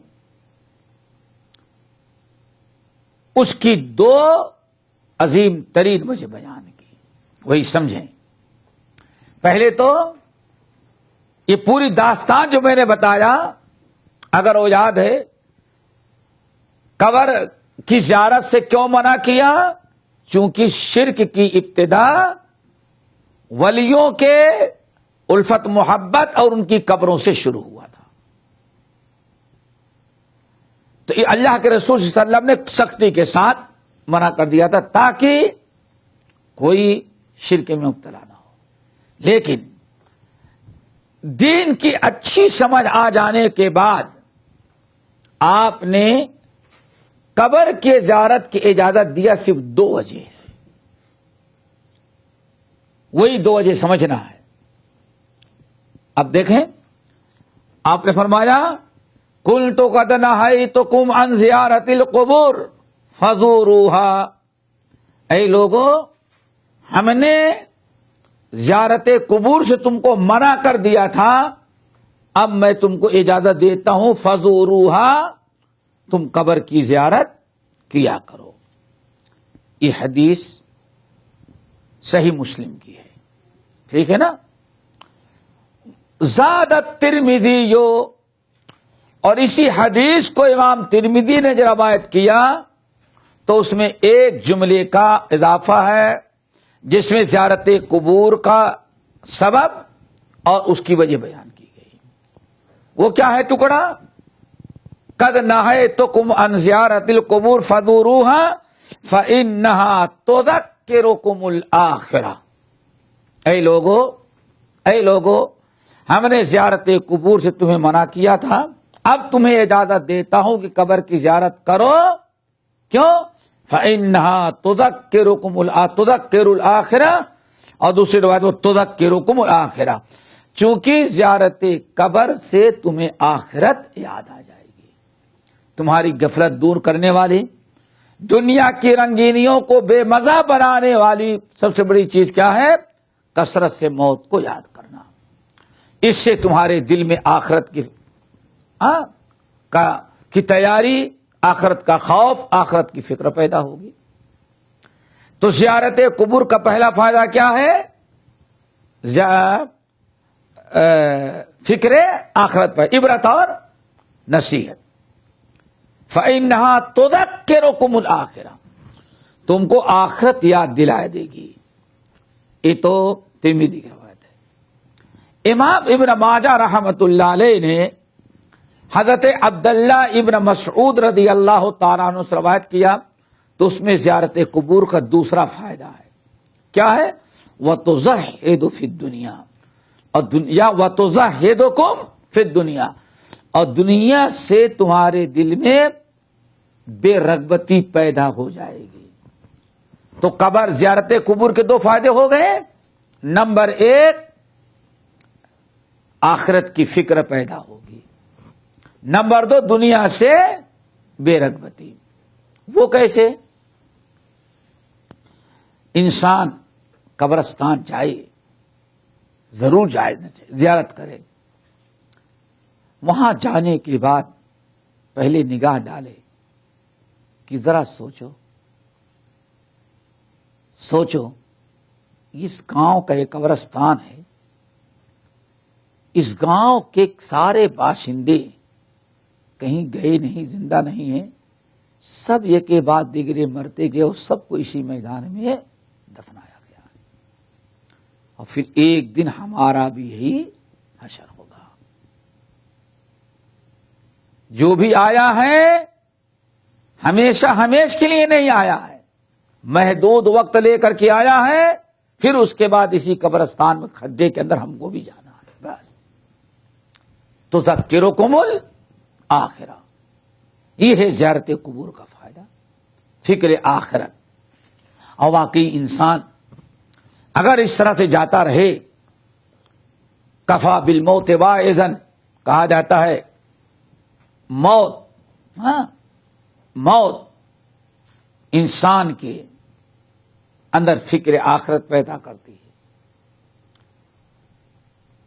اس کی دو عظیم ترین وجہ بیان کی، وہی سمجھیں. پہلے تو یہ پوری داستان جو میں نے بتایا، اگر وہ یاد ہے، قبر کی زیارت سے کیوں منع کیا؟ چونکہ شرک کی ابتدا ولیوں کے الفت محبت اور ان کی قبروں سے شروع ہوا تھا. تو یہ اللہ کے رسول صلی اللہ علیہ وسلم نے سختی کے ساتھ منع کر دیا تھا تاکہ کوئی شرک میں مبتلا نہ ہو. لیکن دین کی اچھی سمجھ آ جانے کے بعد آپ نے قبر کی زیارت کی اجازت دیا صرف 2 وجہ سے. وہی 2 وجہ سمجھنا ہے. اب دیکھیں آپ نے فرمایا قلت قد نہیتکم عن زیارت القبور فزوروها. اے لوگو ہم نے زیارت قبور سے تم کو منع کر دیا تھا، اب میں تم کو اجازت دیتا ہوں فزوروها، تم قبر کی زیارت کیا کرو. یہ حدیث صحیح مسلم کی ہے، ٹھیک ہے نا. زادت ترمذی، اور اسی حدیث کو امام ترمذی نے جو روایت کیا تو اس میں ایک جملے کا اضافہ ہے جس میں زیارت قبور کا سبب اور اس کی وجہ بیان کی گئی. وہ کیا ہے ٹکڑا؟ قد نہیتکم عن زیارت القبور فزوروها فإنها تذکرکم الآخرہ. اے لوگو ہم نے زیارت قبور سے تمہیں منع کیا تھا، اب تمہیں اجازت دیتا ہوں کہ قبر کی زیارت کرو. کیوں؟ فإنها تذکر الآخرہ، اور دوسری روایت میں تذکرکم الآخرہ، چونکہ زیارت قبر سے تمہیں آخرت یاد آ جائے گی. تمہاری غفلت دور کرنے والی، دنیا کی رنگینیوں کو بے مزہ بنانے والی سب سے بڑی چیز کیا ہے؟ کثرت سے موت کو یاد کرنا. اس سے تمہارے دل میں آخرت کی تیاری، آخرت کا خوف، آخرت کی فکر پیدا ہوگی. تو زیارت قبور کا پہلا فائدہ کیا ہے؟ فکر آخرت پر عبرت اور نصیحت. فإنها تذکرکم الآخرہ، تم کو آخرت یاد دلائے دے گی. یہ تو ترمذی کی روایت ہے. امام ابن ماجہ رحمۃ اللہ علیہ نے حضرت عبداللہ ابن مسعود رضی اللہ تعالیٰ عنہ سے روایت کیا تو اس میں زیارت قبور کا دوسرا فائدہ ہے. کیا ہے؟ وَتُزَهِّدُ فِي الدُّنْيَا، اور دنیا وَتُزَهِّدُكُمْ فِي الدُّنْيا، اور دنیا سے تمہارے دل میں بے رغبتی پیدا ہو جائے گی. تو قبر زیارت قبور کے 2 فائدے ہو گئے. نمبر 1 آخرت کی فکر پیدا ہوگی. نمبر 2 دنیا سے بے رغبتی. وہ کیسے؟ انسان قبرستان جائے، ضرور جائے، زیارت کرے. وہاں جانے کے بعد پہلے نگاہ ڈالے کہ ذرا سوچو اس گاؤں کا ایک قبرستان ہے، اس گاؤں کے سارے باشندے کہیں گئے نہیں، زندہ نہیں ہیں، سب ایک کے بعد دیگرے مرتے گئے اور سب کو اسی میدان میں دفنایا گیا. اور پھر ایک دن ہمارا بھی یہی حشر ہوگا. جو بھی آیا ہے ہمیشہ کے لیے نہیں آیا ہے، محدود وقت لے کر کے آیا ہے، پھر اس کے بعد اسی قبرستان میں کھڈے کے اندر ہم کو بھی جانا ہے. بس تذکرکم الآخرہ، یہ ہے زیارت قبور کا فائدہ، فکر آخرت. اور واقعی انسان اگر اس طرح سے جاتا رہے، کفا بالموت واعظا، کہا جاتا ہے موت انسان کے اندر فکر آخرت پیدا کرتی ہے.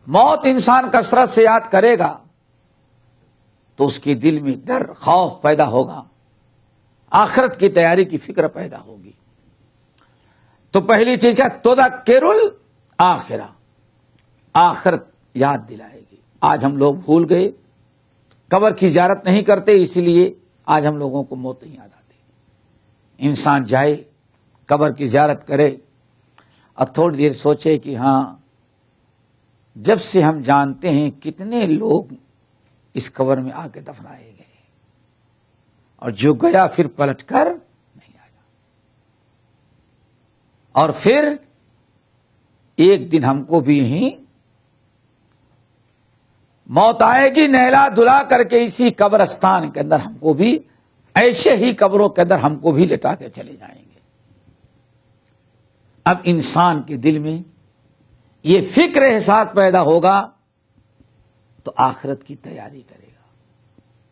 موت انسان کثرت سے یاد کرے گا تو اس کے دل میں ڈر، خوف پیدا ہوگا، آخرت کی تیاری کی فکر پیدا ہوگی. تو پہلی چیز کیا؟ تذکر الآخرہ، آخرت یاد دلائے گی. آج ہم لوگ بھول گئے، قبر کی زیارت نہیں کرتے، اسی لیے آج ہم لوگوں کو موت نہیں یاد آتی. انسان جائے، قبر کی زیارت کرے اور تھوڑی دیر سوچے کہ ہاں، جب سے ہم جانتے ہیں کتنے لوگ اس قبر میں آ کے دفنائے گئے، اور جو گیا پھر پلٹ کر نہیں آیا. اور پھر ایک دن ہم کو بھی یہیں موت آئے گی نہلا دھلا کر کے اسی قبرستان کے اندر. ہم کو بھی ایسے ہی قبروں کے اندر ہم کو بھی لٹا کے چلے جائیں گے. اب انسان کے دل میں یہ فکر احساس پیدا ہوگا تو آخرت کی تیاری کرے گا.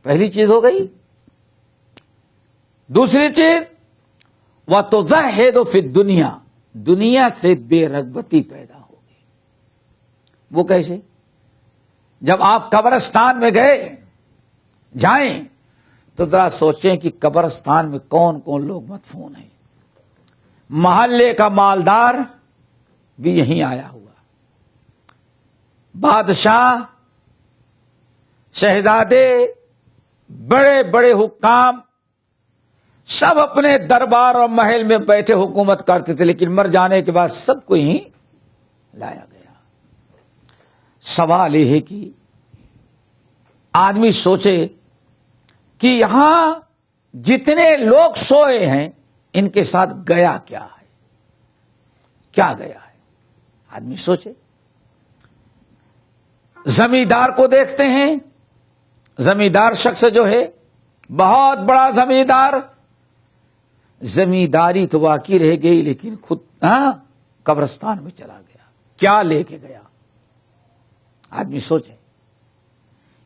پہلی چیز ہو گئی. دوسری چیز وَتُزَهِدُ فِي الدُّنْيَا، دنیا سے بے رغبتی پیدا ہوگی. وہ کیسے؟ جب آپ قبرستان میں جائیں تو ذرا سوچیں کہ قبرستان میں کون کون لوگ مدفون ہیں. محلے کا مالدار بھی یہیں آیا ہوا، بادشاہ، شہزادے، بڑے بڑے حکام سب اپنے دربار اور محل میں بیٹھے حکومت کرتے تھے، لیکن مر جانے کے بعد سب کو یہیں لایا گیا. سوال یہ ہے کہ آدمی سوچے کہ یہاں جتنے لوگ سوئے ہیں ان کے ساتھ گیا کیا ہے، کیا گیا ہے. آدمی سوچے. زمیندار کو دیکھتے ہیں. زمیندار شخص جو ہے بہت بڑا زمیندار، زمینداری تو باقی رہ گئی لیکن خود قبرستان میں چلا گیا. کیا لے کے گیا؟ آدمی سوچے.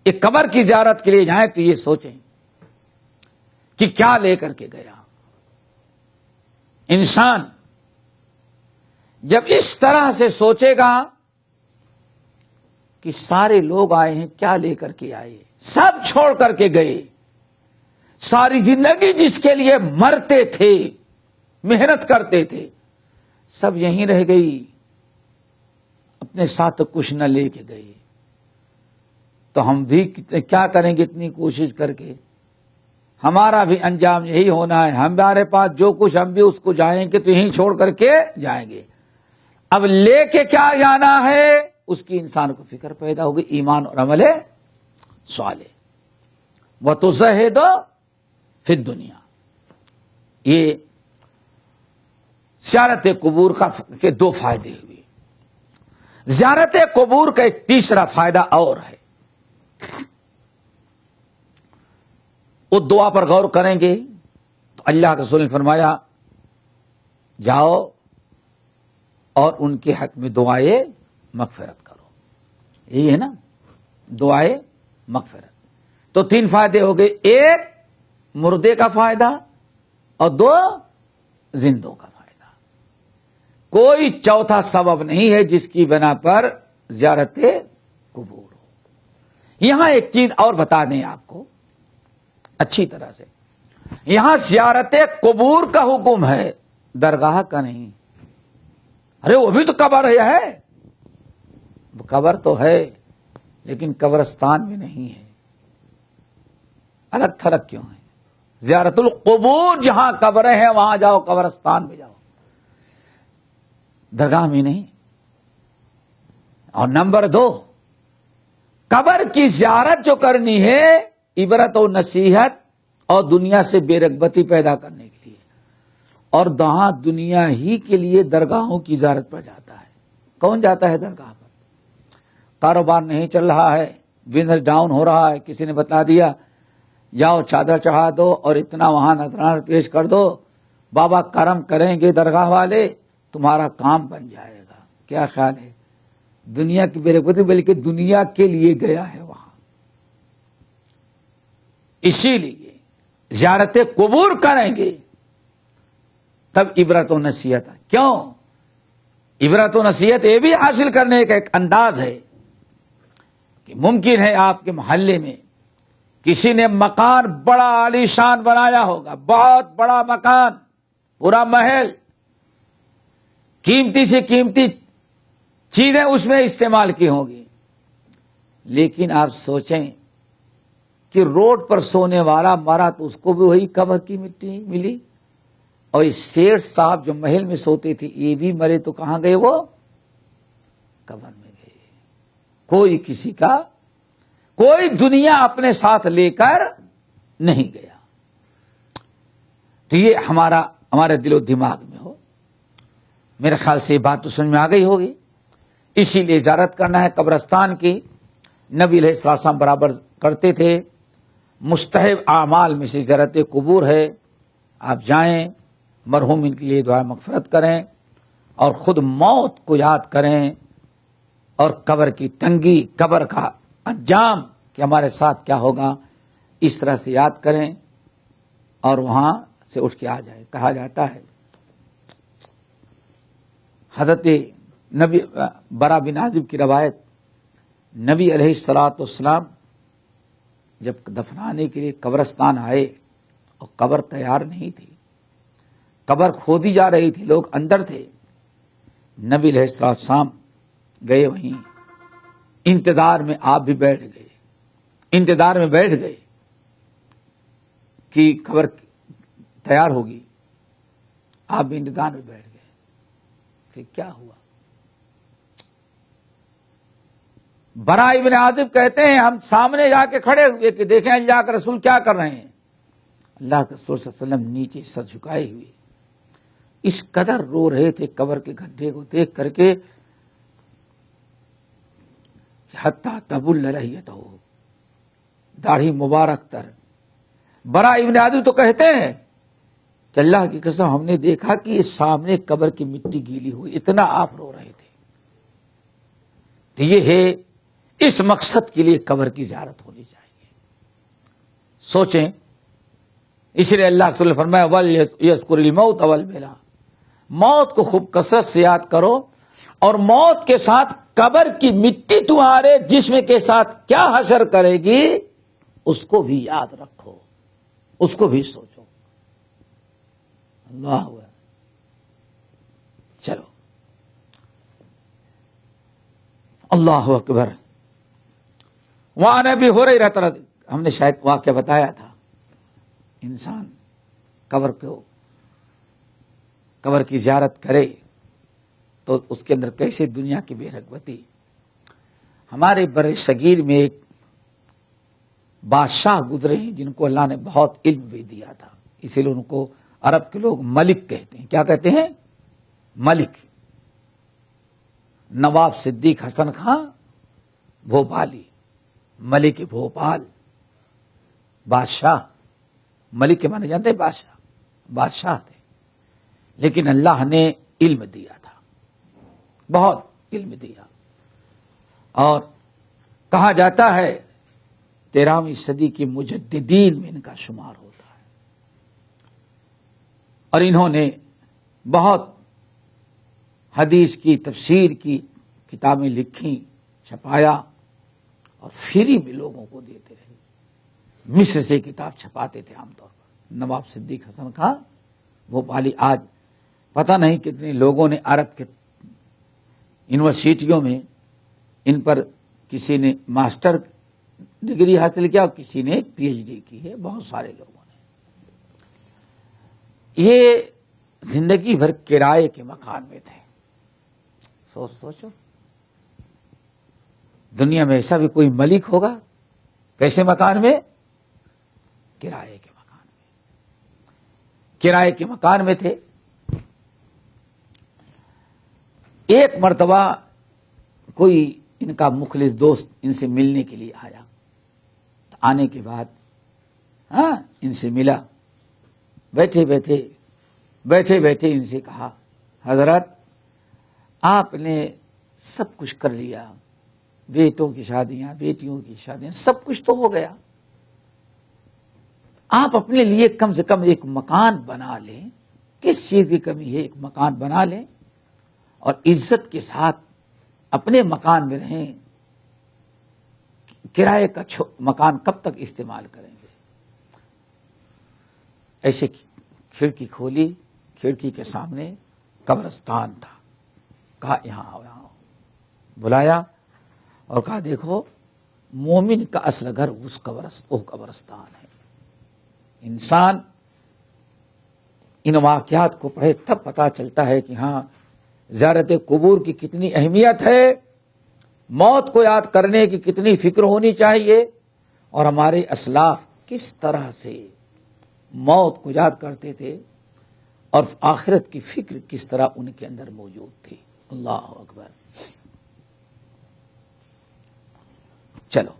ایک قبر کی زیارت کے لیے جائیں تو یہ سوچیں کہ کیا لے کر کے گیا. انسان جب اس طرح سے سوچے گا کہ سارے لوگ آئے ہیں، کیا لے کر کے آئے، سب چھوڑ کر کے گئے، ساری زندگی جس کے لیے مرتے تھے، محنت کرتے تھے، سب یہیں رہ گئی، اپنے ساتھ کچھ نہ لے کے گئے. تو ہم بھی کیا کریں گے اتنی کوشش کر کے؟ ہمارا بھی انجام یہی ہونا ہے. ہمارے پاس جو کچھ ہم بھی اس کو جائیں گے تو یہیں چھوڑ کر کے جائیں گے. اب لے کے کیا جانا ہے اس کی انسان کو فکر پیدا ہوگی. ایمان اور عمل صالح. وَتُزَهِدُ فِي الدُّنْيَا. یہ زیارت قبور کے دو فائدے ہوئے. زیارت قبور کا ایک تیسرا فائدہ اور ہے. وہ دعا پر غور کریں گے تو اللہ کے رسول نے فرمایا جاؤ اور ان کے حق میں دعائے مغفرت کرو. یہی ہے نا دعائے مغفرت. تو تین فائدے ہو گئے. ایک مردے کا فائدہ اور دو زندوں کا فائدہ. کوئی چوتھا سبب نہیں ہے جس کی بنا پر زیارت قبور ہو. یہاں ایک چیز اور بتا دیں آپ کو اچھی طرح سے. یہاں زیارت قبور کا حکم ہے، درگاہ کا نہیں. ارے وہ بھی تو قبر ہے. قبر تو ہے لیکن قبرستان میں نہیں ہے. الگ تھلگ کیوں ہے؟ زیارت القبور جہاں قبریں ہیں وہاں جاؤ، قبرستان میں جاؤ، درگاہ میں نہیں. اور نمبر دو، قبر کی زیارت جو کرنی ہے عبرت و نصیحت اور دنیا سے بے رغبتی پیدا کرنے کے لیے. اور جہاں دنیا ہی کے لیے درگاہوں کی زیارت پر جاتا ہے. کون جاتا ہے درگاہ پر؟ کاروبار نہیں چل رہا ہے، بزنس ڈاؤن ہو رہا ہے، کسی نے بتا دیا جاؤ چادر چڑھا دو اور اتنا وہاں نذرانہ پیش کر دو، بابا کرم کریں گے درگاہ والے، تمہارا کام بن جائے گا. کیا خیال ہے؟ دنیا کی بے رغبتی بلکہ دنیا کے لیے گیا ہے وہاں. اسی لیے زیارت قبور کریں گے تب عبرت و نصیحت ہے. کیوں؟ عبرت و نصیحت یہ بھی حاصل کرنے کا ایک انداز ہے کہ ممکن ہے آپ کے محلے میں کسی نے مکان بڑا عالی شان بنایا ہوگا، بہت بڑا مکان، پورا محل، قیمتی سے قیمتی چیزیں اس میں استعمال کی ہوں گی. لیکن آپ سوچیں کہ روڈ پر سونے والا مرا تو اس کو بھی وہی قبر کی مٹی ملی، اور اس سیٹھ صاحب جو محل میں سوتے تھے یہ بھی مرے تو کہاں گئے؟ وہ قبر میں گئے. کوئی کسی کا کوئی دنیا اپنے ساتھ لے کر نہیں گیا. تو یہ ہمارے دل و دماغ میں ہو. میرے خیال سے یہ بات تو سمجھ میں آ گئی ہوگی. اسی لیے زیارت کرنا ہے قبرستان کی. نبی علیہ السلام برابر کرتے تھے. مستحب اعمال میں سے زیارت قبور ہے. آپ جائیں، مرحومین کے لیے دعا مغفرت کریں اور خود موت کو یاد کریں اور قبر کی تنگی، قبر کا انجام کہ ہمارے ساتھ کیا ہوگا، اس طرح سے یاد کریں اور وہاں سے اٹھ کے آ جائیں. کہا جاتا ہے حضرت نبی برا بن عازب کی روایت، نبی علیہ الصلوۃ والسلام جب دفنانے کے لیے قبرستان آئے اور قبر تیار نہیں تھی، قبر کھودی جا رہی تھی، لوگ اندر تھے. نبی علیہ السلام گئے وہیں، انتظار میں آپ بھی بیٹھ گئے. انتظار میں بیٹھ گئے کہ قبر تیار ہوگی. آپ بھی انتظار میں بیٹھ گئے. پھر کیا ہوا؟ برا ابن عازب کہتے ہیں ہم سامنے جا کے کھڑے ہوئے کہ دیکھیں اللہ کے رسول کیا کر رہے ہیں. اللہ کے رسول صلی اللہ علیہ وسلم نیچے سر جھکائے ہوئے اس قدر رو رہے تھے قبر کے گڈھے کو دیکھ کر کے، حتی تبل لحیتہ، داڑھی مبارک تر. برا ابن عازب تو کہتے ہیں کہ اللہ کی قسم ہم نے دیکھا کہ اس سامنے قبر کی مٹی گیلی ہوئی، اتنا آپ رو رہے تھے. تو یہ ہے اس مقصد کے لیے قبر کی زیارت ہونی چاہیے. سوچیں، اس لیے اللہ کے رسول نے فرمایا وَلْيَذْكُرِ الْمَوْتَ وَالْبَلَىٰ، موت کو خوب کثرت سے یاد کرو اور موت کے ساتھ قبر کی مٹی تمہارے جسم کے ساتھ کیا حشر کرے گی اس کو بھی یاد رکھو، اس کو بھی سوچو. اللہ ہوا. چلو اللہ اکبر. وہاں نبی ہو رہی رہتا، ہم نے شاید واقعہ بتایا تھا. انسان قبر کی زیارت کرے تو اس کے اندر کیسے دنیا کی بے رغبتی. ہمارے بر صغیر میں ایک بادشاہ گزرے ہیں جن کو اللہ نے بہت علم بھی دیا تھا، اسی لیے ان کو عرب کے لوگ ملک کہتے ہیں. کیا کہتے ہیں؟ ملک. نواب صدیق حسن خان بھوپالی، ملک بھوپال، بادشاہ. ملک کے معنی جانتے ہیں؟ بادشاہ تھے. لیکن اللہ نے علم دیا تھا، بہت علم دیا. اور کہا جاتا ہے 13ویں صدی کے مجددین میں ان کا شمار ہوتا ہے. اور انہوں نے بہت حدیث کی تفسیر کی کتابیں لکھی، چھپایا اور فری میں لوگوں کو دیتے رہے. مصر سے کتاب چھپاتے تھے عام طور پر. نواب صدیق حسن خان بھوپالی. آج پتہ نہیں کتنے لوگوں نے عرب کے یونیورسٹیوں میں ان پر کسی نے ماسٹر ڈگری حاصل کیا اور کسی نے پی ایچ ڈی کی ہے. بہت سارے لوگوں نے. یہ زندگی بھر کرائے کے مکان میں تھے. سوچو دنیا میں ایسا بھی کوئی ملک ہوگا؟ کیسے مکان میں؟ کرائے کے مکان میں. کرائے کے مکان میں تھے. ایک مرتبہ کوئی ان کا مخلص دوست ان سے ملنے کے لیے آیا. آنے کے بعد ان سے ملا. بیٹھے بیٹھے ان سے کہا حضرت آپ نے سب کچھ کر لیا، بیٹوں کی شادیاں، بیٹیوں کی شادیاں، سب کچھ تو ہو گیا. آپ اپنے لیے کم سے کم ایک مکان بنا لیں. کس چیز کی کمی ہے؟ ایک مکان بنا لیں اور عزت کے ساتھ اپنے مکان میں رہیں. کرائے کا مکان کب تک استعمال کریں گے؟ ایسے کھڑکی کھولی، کھڑکی کے سامنے قبرستان تھا. کہا یہاں آؤ. بلایا اور کہا دیکھو مومن کا اصل گھر وہ قبرستان ہے. انسان ان واقعات کو پڑھے تب پتا چلتا ہے کہ ہاں زیارت قبور کی کتنی اہمیت ہے، موت کو یاد کرنے کی کتنی فکر ہونی چاہیے اور ہمارے اسلاف کس طرح سے موت کو یاد کرتے تھے اور آخرت کی فکر کس طرح ان کے اندر موجود تھی. اللہ اکبر. چلو،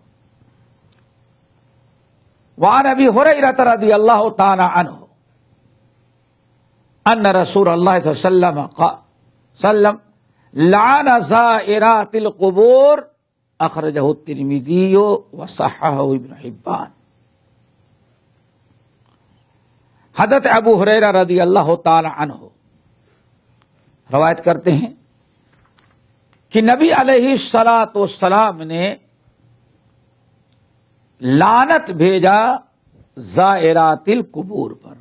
وعن ابی ہریرہ رضی اللہ تعالی عنہ ان رسول اللہ صلی اللہ علیہ وسلم لعن زائرات القبور اخرجہ الترمذی وصححہ ابن حبان. حضرت ابو ہریرہ رضی اللہ تعالی عنہ روایت کرتے ہیں کہ نبی علیہ الصلوۃ والسلام نے لعنت بھیجا زائرات القبور پر،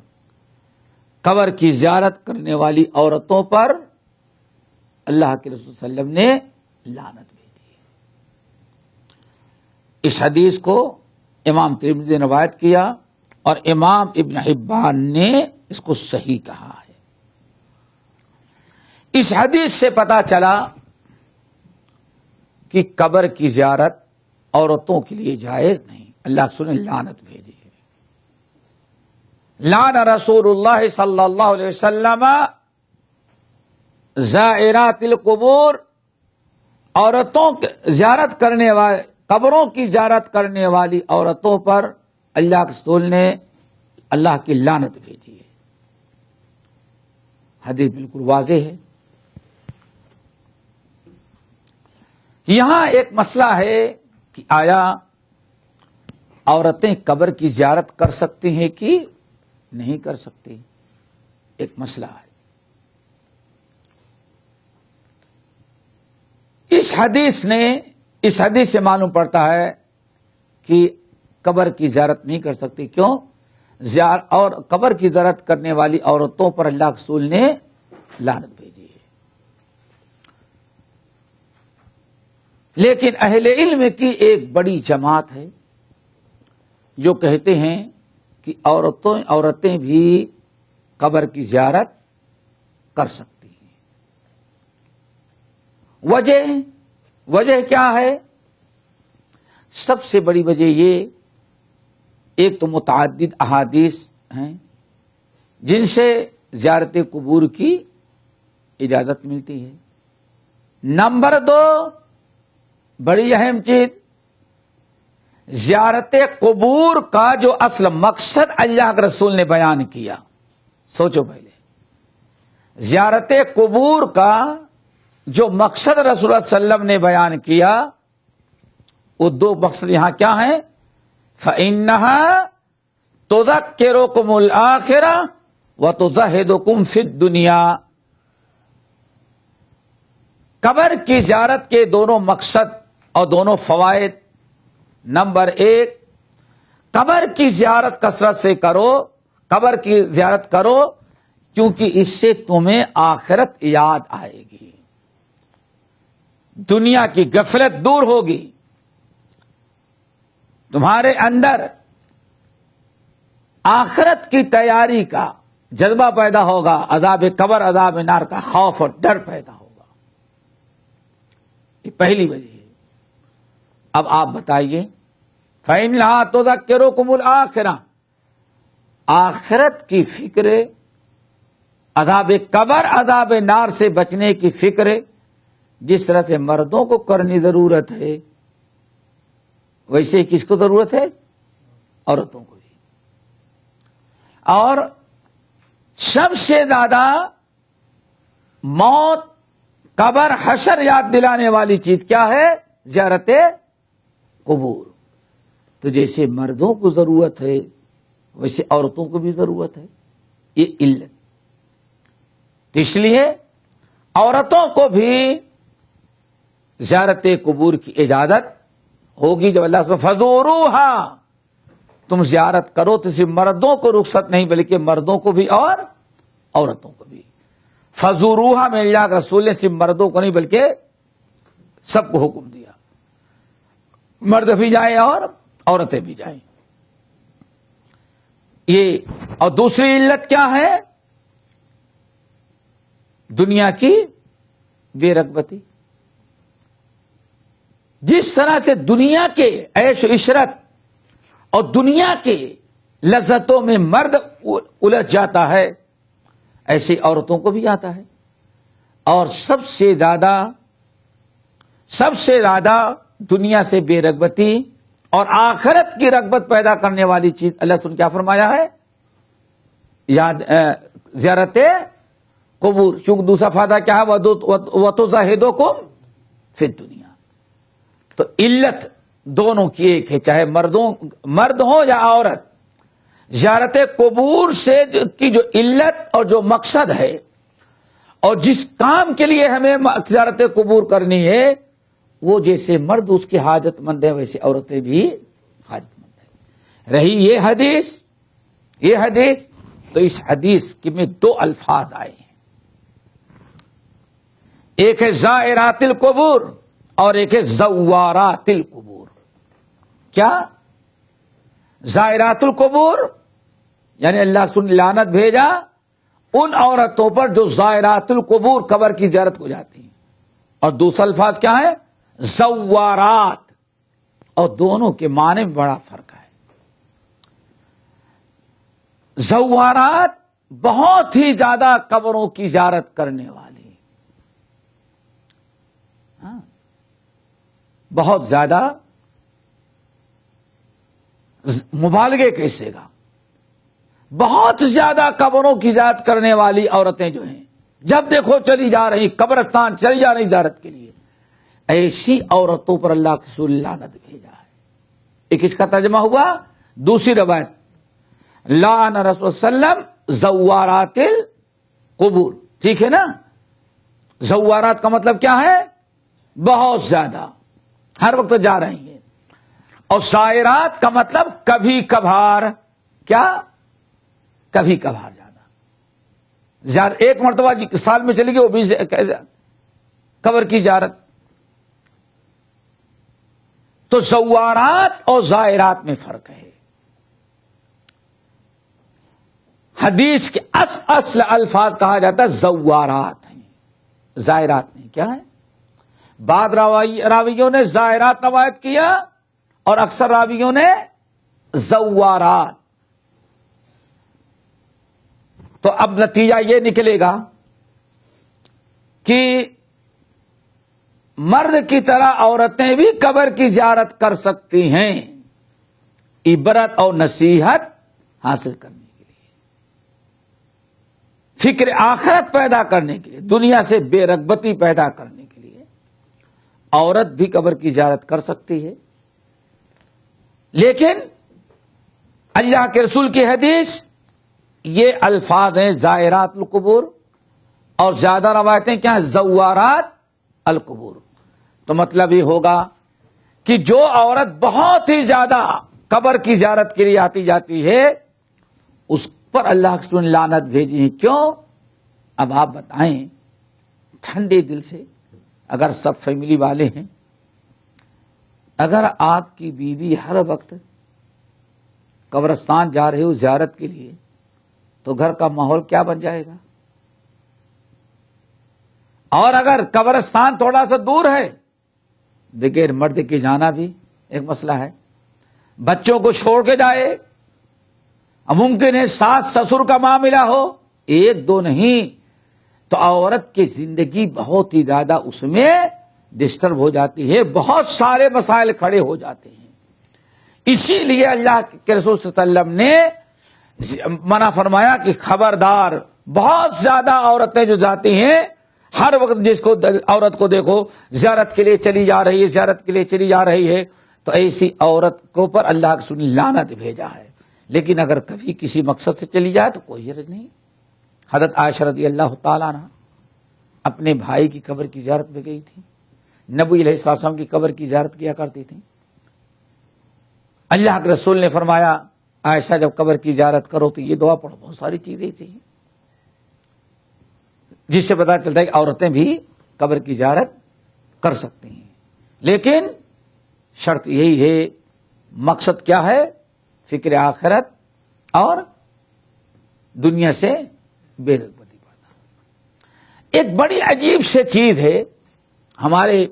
قبر کی زیارت کرنے والی عورتوں پر اللہ کے رسول صلی اللہ علیہ وسلم نے لعنت بھیجی. اس حدیث کو امام ترمذی نے روایت کیا اور امام ابن حبان نے اس کو صحیح کہا ہے. اس حدیث سے پتہ چلا کہ قبر کی زیارت عورتوں کے لیے جائز نہیں. اللہ کے رسول نے لعنت بھیجی ہے. لعن رسول اللہ صلی اللہ علیہ وسلم زائرات القبور، عورتوں زیارت کرنے والے، قبروں کی زیارت کرنے والی عورتوں پر اللہ کے رسول نے اللہ کی لعنت بھیجی ہے. حدیث بالکل واضح ہے. یہاں ایک مسئلہ ہے کہ آیا عورتیں قبر کی زیارت کر سکتی ہیں کہ نہیں کر سکتی؟ ایک مسئلہ ہے. اس حدیث سے معلوم پڑتا ہے کہ قبر کی زیارت نہیں کر سکتی. کیوں؟ اور قبر کی زیارت کرنے والی عورتوں پر اللہ کے رسول نے لعنت بھیجی ہے. لیکن اہل علم کی ایک بڑی جماعت ہے جو کہتے ہیں کہ عورتیں بھی قبر کی زیارت کر سکتی ہیں. وجہ کیا ہے؟ سب سے بڑی وجہ یہ، ایک تو متعدد احادیث ہیں جن سے زیارت قبور کی اجازت ملتی ہے. نمبر 2، بڑی اہم چیز، زیارت قبور کا جو اصل مقصد اللہ کے رسول نے بیان کیا. سوچو پہلے، زیارت قبور کا جو مقصد رسول اللہ صلی اللہ علیہ وسلم نے بیان کیا، وہ دو مقصد یہاں کیا ہیں؟ فَإِنَّهَا تُذَكِّرُكُمُ الْآخِرَةَ وَتُزَهِّدُكُمْ فِي الدُّنْيَا. قبر کی زیارت کے دونوں مقصد اور دونوں فوائد. نمبر 1، قبر کی زیارت کثرت سے کرو، قبر کی زیارت کرو کیونکہ اس سے تمہیں آخرت یاد آئے گی، دنیا کی غفلت دور ہوگی، تمہارے اندر آخرت کی تیاری کا جذبہ پیدا ہوگا، عذاب قبر عذاب نار کا خوف اور ڈر پیدا ہوگا. یہ پہلی وجہ ہے. اب آپ بتائیے، فَإِنَّهَا تُذَكِّرُكُمُ الْآخِرَةَ، آخرت کی فکر، عذاب قبر عذاب نار سے بچنے کی فکر جس طرح سے مردوں کو کرنی ضرورت ہے، ویسے کس کو ضرورت ہے؟ عورتوں کو بھی. اور سب سے زیادہ موت، قبر، حشر یاد دلانے والی چیز کیا ہے؟ زیارت قبور. تو جیسے مردوں کو ضرورت ہے ویسے عورتوں کو بھی ضرورت ہے. یہ علت. اس لیے عورتوں کو بھی زیارت قبور کی اجازت ہوگی. جب اللہ سے فزوروہا، تم زیارت کرو تو صرف مردوں کو رخصت نہیں بلکہ مردوں کو بھی اور عورتوں کو بھی. فزوروہا میں اللہ کے رسول نے صرف مردوں کو نہیں بلکہ سب کو حکم دیا، مرد بھی جائیں اور عورتیں بھی جائیں. یہ اور دوسری علت کیا ہے؟ دنیا کی بے رغبتی. جس طرح سے دنیا کے عیش و عشرت اور دنیا کے لذتوں میں مرد الجھ جاتا ہے ایسی عورتوں کو بھی آتا ہے. اور سب سے زیادہ دنیا سے بے رغبتی اور آخرت کی رغبت پیدا کرنے والی چیز اللہ نے کیا فرمایا ہے؟ زیارت قبور. کیونکہ دوسرا فائدہ کیا ہے؟ وَتُزَاهِدُكُمْ فِي الدُّنْيَا. تو علت دونوں کی ایک ہے، چاہے مرد ہو یا عورت. زیارت قبور سے کی جو علت اور جو مقصد ہے اور جس کام کے لیے ہمیں زیارت قبور کرنی ہے، وہ جیسے مرد اس کی حاجت مند ہے ویسے عورتیں بھی حاجت مند ہیں. رہی یہ حدیث تو اس حدیث میں دو الفاظ آئے ہیں، ایک ہے زائرات القبور اور ایک ہے زوارات القبور. کیا؟ زائرات القبور یعنی اللہ نے لعنت بھیجا ان عورتوں پر جو زائرات القبور قبر کی زیارت کو جاتی ہیں. اور دوسرا الفاظ کیا ہے؟ زوارات. اور دونوں کے معنی میں بڑا فرق ہے. زوارات بہت ہی زیادہ قبروں کی زیارت کرنے والی، بہت زیادہ مبالغے کیسے گا، بہت زیادہ قبروں کی زیارت کرنے والی عورتیں جو ہیں جب دیکھو چلی جا رہی قبرستان، چلی جا رہی زیارت کے لیے. ایسی عورتوں پر اللہ کے رسول لعنت بھیجا ہے. ایک اس کا ترجمہ ہوا. دوسری روایت لعن رسول وسلم زوارات القبور. ٹھیک ہے نا؟ زوارات کا مطلب کیا ہے؟ بہت زیادہ، ہر وقت جا رہی ہیں. اور زائرات کا مطلب کبھی کبھار. کیا؟ کبھی کبھار جانا. ایک مرتبہ سال میں چلی گئی وہ بھی قبر کی زیارت. تو زوارات اور زائرات میں فرق ہے. حدیث کے اصل الفاظ کہا جاتا ہے زوارات ہیں، زائرات نہیں. کیا ہے؟ بعض راویوں نے زائرات روایت کیا اور اکثر راویوں نے زوارات. تو اب نتیجہ یہ نکلے گا کہ مرد کی طرح عورتیں بھی قبر کی زیارت کر سکتی ہیں عبرت اور نصیحت حاصل کرنے کے لیے، فکر آخرت پیدا کرنے کے لیے، دنیا سے بے رغبتی پیدا کرنے کے لیے عورت بھی قبر کی زیارت کر سکتی ہے. لیکن اللہ کے رسول کی حدیث یہ الفاظ ہیں زائرات القبور اور زیادہ روایتیں کیا ہیں؟ زوارات القبور. تو مطلب یہ ہوگا کہ جو عورت بہت ہی زیادہ قبر کی زیارت کے لیے آتی جاتی ہے اس پر اللہ کے رسول نے لعنت بھیجی ہے. کیوں؟ اب آپ بتائیں ٹھنڈے دل سے، اگر سب فیملی والے ہیں، اگر آپ کی بیوی ہر وقت قبرستان جا رہی ہو زیارت کے لیے تو گھر کا ماحول کیا بن جائے گا؟ اور اگر قبرستان تھوڑا سا دور ہے، بغیر مرد کے جانا بھی ایک مسئلہ ہے. بچوں کو چھوڑ کے جائے، ممکن ہے ساس سسر کا معاملہ ہو، ایک دو نہیں، تو عورت کی زندگی بہت ہی زیادہ اس میں ڈسٹرب ہو جاتی ہے، بہت سارے مسائل کھڑے ہو جاتے ہیں. اسی لیے اللہ کے رسول صلی اللہ علیہ وسلم نے منع فرمایا کہ خبردار، بہت زیادہ عورتیں جو جاتی ہیں ہر وقت جس کو عورت کو دیکھو زیارت کے لیے چلی جا رہی ہے، زیارت کے لیے چلی جا رہی ہے، تو ایسی عورت کو پر اللہ کے رسول نے لعنت بھیجا ہے. لیکن اگر کبھی کسی مقصد سے چلی جائے تو کوئی حرج نہیں. حضرت عائشہ رضی اللہ تعالیٰ عنہ اپنے بھائی کی قبر کی زیارت میں گئی تھی، نبی علیہ السلام کی قبر کی زیارت کیا کرتی تھی. اللہ کے رسول نے فرمایا عائشہ جب قبر کی زیارت کرو تو یہ دعا پڑھو. بہت ساری چیزیں تھیں جس سے پتا چلتا ہے کہ عورتیں بھی قبر کی زیارت کر سکتی ہیں. لیکن شرط یہی ہے، مقصد کیا ہے؟ فکر آخرت اور دنیا سے بے رغبتی پڑنا. ایک بڑی عجیب سے چیز ہے ہمارے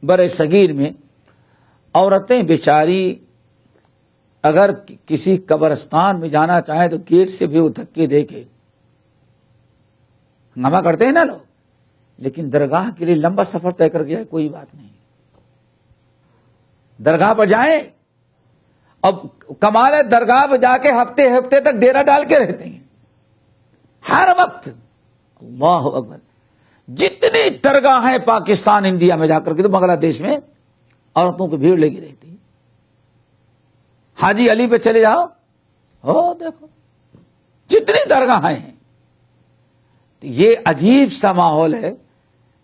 بر صغیر میں، عورتیں بیچاری اگر کسی قبرستان میں جانا چاہیں تو گیٹ سے بھی وہ دھکے دے کے ہنگامہ کرتے ہیں نا لوگ، لیکن درگاہ کے لیے لمبا سفر طے کر گیا ہے، کوئی بات نہیں، درگاہ پر جائیں۔ اب کمال ہے درگاہ پر جا کے ہفتے ہفتے تک ڈیرا ڈال کے رہتے ہیں ہر وقت۔ اللہ اکبر، جتنی درگاہ ہیں پاکستان انڈیا میں جا کر کے، تو بنگلہ دیش میں عورتوں کی بھیڑ لگی رہتی ہے۔ حاجی علی پہ چلے جاؤ، ہو دیکھو جتنی درگاہیں ہیں۔ یہ عجیب سا ماحول ہے۔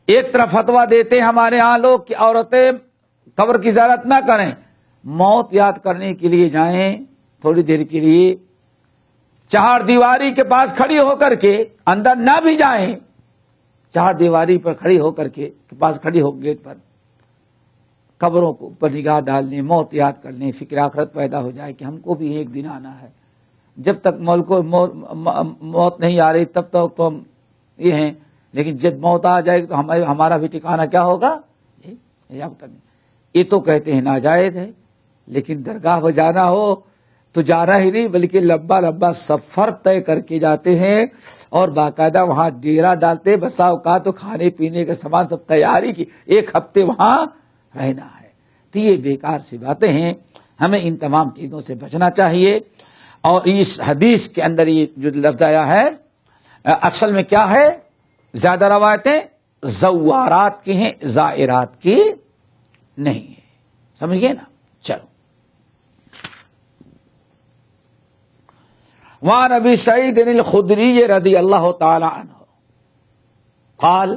ایک طرف فتویٰ دیتے ہیں ہمارے ہاں لوگ کہ عورتیں قبر کی زیارت نہ کریں، موت یاد کرنے کے لیے جائیں تھوڑی دیر کے لیے، چہار دیواری کے پاس کھڑی ہو کر کے، اندر نہ بھی جائیں، چہار دیواری پر کھڑی ہو کر کے پاس کھڑی ہو گیٹ پر، قبروں کو پر نگاہ ڈالنے، موت یاد کرنے، فکر آخرت پیدا ہو جائے کہ ہم کو بھی ایک دن آنا ہے۔ جب تک ملک کو موت نہیں آ رہی تب تک تو ہم یہ ہیں، لیکن جب موت آ جائے گی تو ہمارا بھی ٹھکانہ کیا ہوگا؟ یہ تو کہتے ہیں ناجائز ہے، لیکن درگاہ پر جانا ہو تو جانا ہی نہیں بلکہ لمبا لمبا سفر طے کر کے جاتے ہیں، اور باقاعدہ وہاں ڈیرا ڈالتے، بسا اوقات تو کھانے پینے کا سامان سب تیاری کی، ایک ہفتے وہاں رہنا ہے۔ تو یہ بیکار سی باتیں ہیں، ہمیں ان تمام چیزوں سے بچنا چاہیے۔ اور اس حدیث کے اندر یہ جو لفظ آیا ہے اصل میں کیا ہے؟ زیادہ روایتیں زوارات کی ہیں، زائرات کی نہیں ہے، سمجھ گئے نا؟ چلو، وعن ابی سعید الخدری رضی اللہ تعالی عنہ قال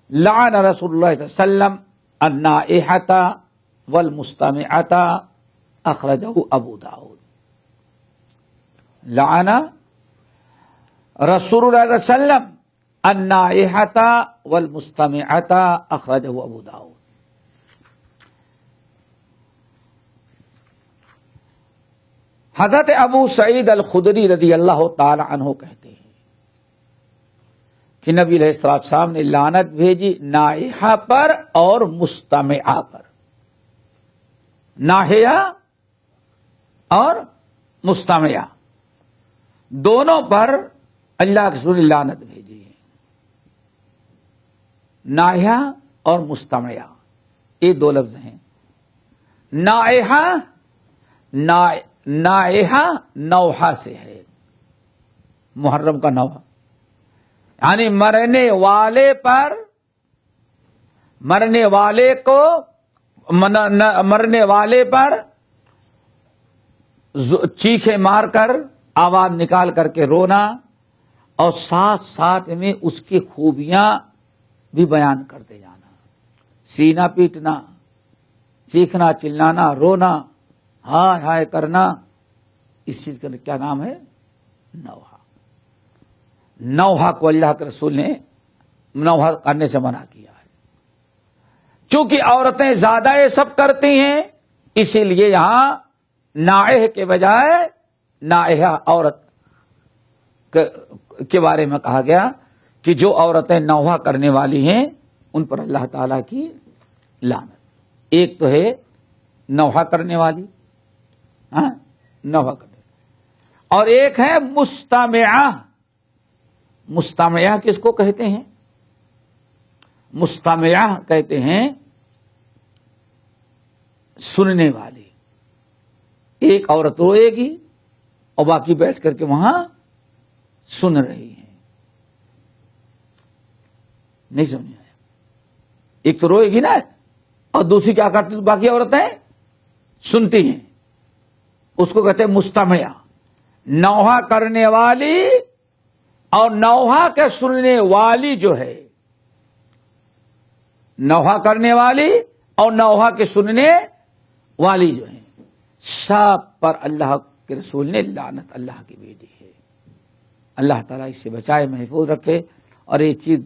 لعن رسول اللہ صلی اللہ علیہ وسلم النائحۃ والمستمعۃ، اخرجہ ابو داؤد۔ لعن رسول اللہ صلی اللہ علیہ وسلم النائحۃ والمستمعۃ، اخرجہ ابو داؤد۔ حضرت ابو سعید الخدری رضی اللہ تعالی عنہ کہتے ہیں کہ نبی علیہ الصلوۃ والسلام نے لعنت بھیجی نائحہ پر اور مستمعہ پر۔ نائحہ اور مستمعہ دونوں پر اللہ کے رسول نے لعنت بھیجی ہے۔ نائحہ اور مستمعہ یہ دو لفظ ہیں۔ نائحہ نائحہ نوحہ سے ہے، محرم کا نوحہ، یعنی مرنے والے پر، مرنے والے پر چیخے مار کر، آواز نکال کر کے رونا، اور ساتھ ساتھ میں اس کی خوبیاں بھی بیان کرتے جانا، سینہ پیٹنا، چیخنا، چلانا، رونا، ہائے ہائے کرنا، اس چیز کا کیا نام ہے؟ نوحہ۔ نوحہ کو اللہ کے رسول نے نوحہ کرنے سے منع کیا ہے، چونکہ عورتیں زیادہ یہ سب کرتی ہیں، اسی لیے یہاں نائح کے بجائے نائحہ عورت کے بارے میں کہا گیا کہ جو عورتیں نوحہ کرنے والی ہیں ان پر اللہ تعالی کی لعنت۔ ایک تو ہے نوحہ کرنے والی، نوحہ کرنے، اور ایک ہے مستمعہ۔ مستمعہ کس کو کہتے ہیں؟ مستمعہ کہتے ہیں سننے والی۔ ایک عورت روئے گی اور باقی بیٹھ کر کے وہاں سن رہی ہیں، نہیں سمجھ آیا؟ ایک تو روئے گی نا، اور دوسری کیا کرتی؟ باقی عورتیں سنتی ہیں، اس کو کہتے ہیں مستمعہ۔ نوحہ کرنے والی اور نوحہ کے سننے والی جو ہے، نوحہ کرنے والی اور نوحہ کے سننے والی جو ہے، سب پر اللہ کے رسول نے لعنت اللہ کی بھیجی ہے۔ اللہ تعالیٰ اس سے بچائے، محفوظ رکھے۔ اور یہ چیز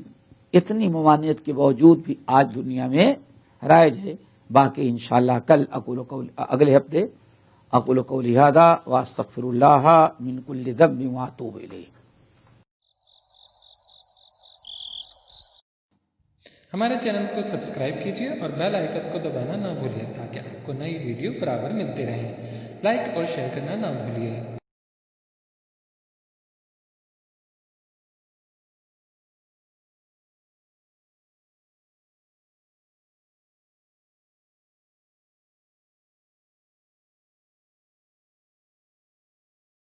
اتنی ممانعت کے باوجود بھی آج دنیا میں رائج ہے۔ باقی انشاءاللہ کل اگلے ہفتے اقول قولی ھذا واستغفر اللہ من کل ذنب واتوب الیہ۔ ہمارے چینل کو سبسکرائب کیجیے اور بیل آئیکن کو دبانا نہ بھولیں تاکہ آپ کو نئی ویڈیو برابر ملتے رہیں۔ لائک اور شیئر کرنا نہ بھولیے.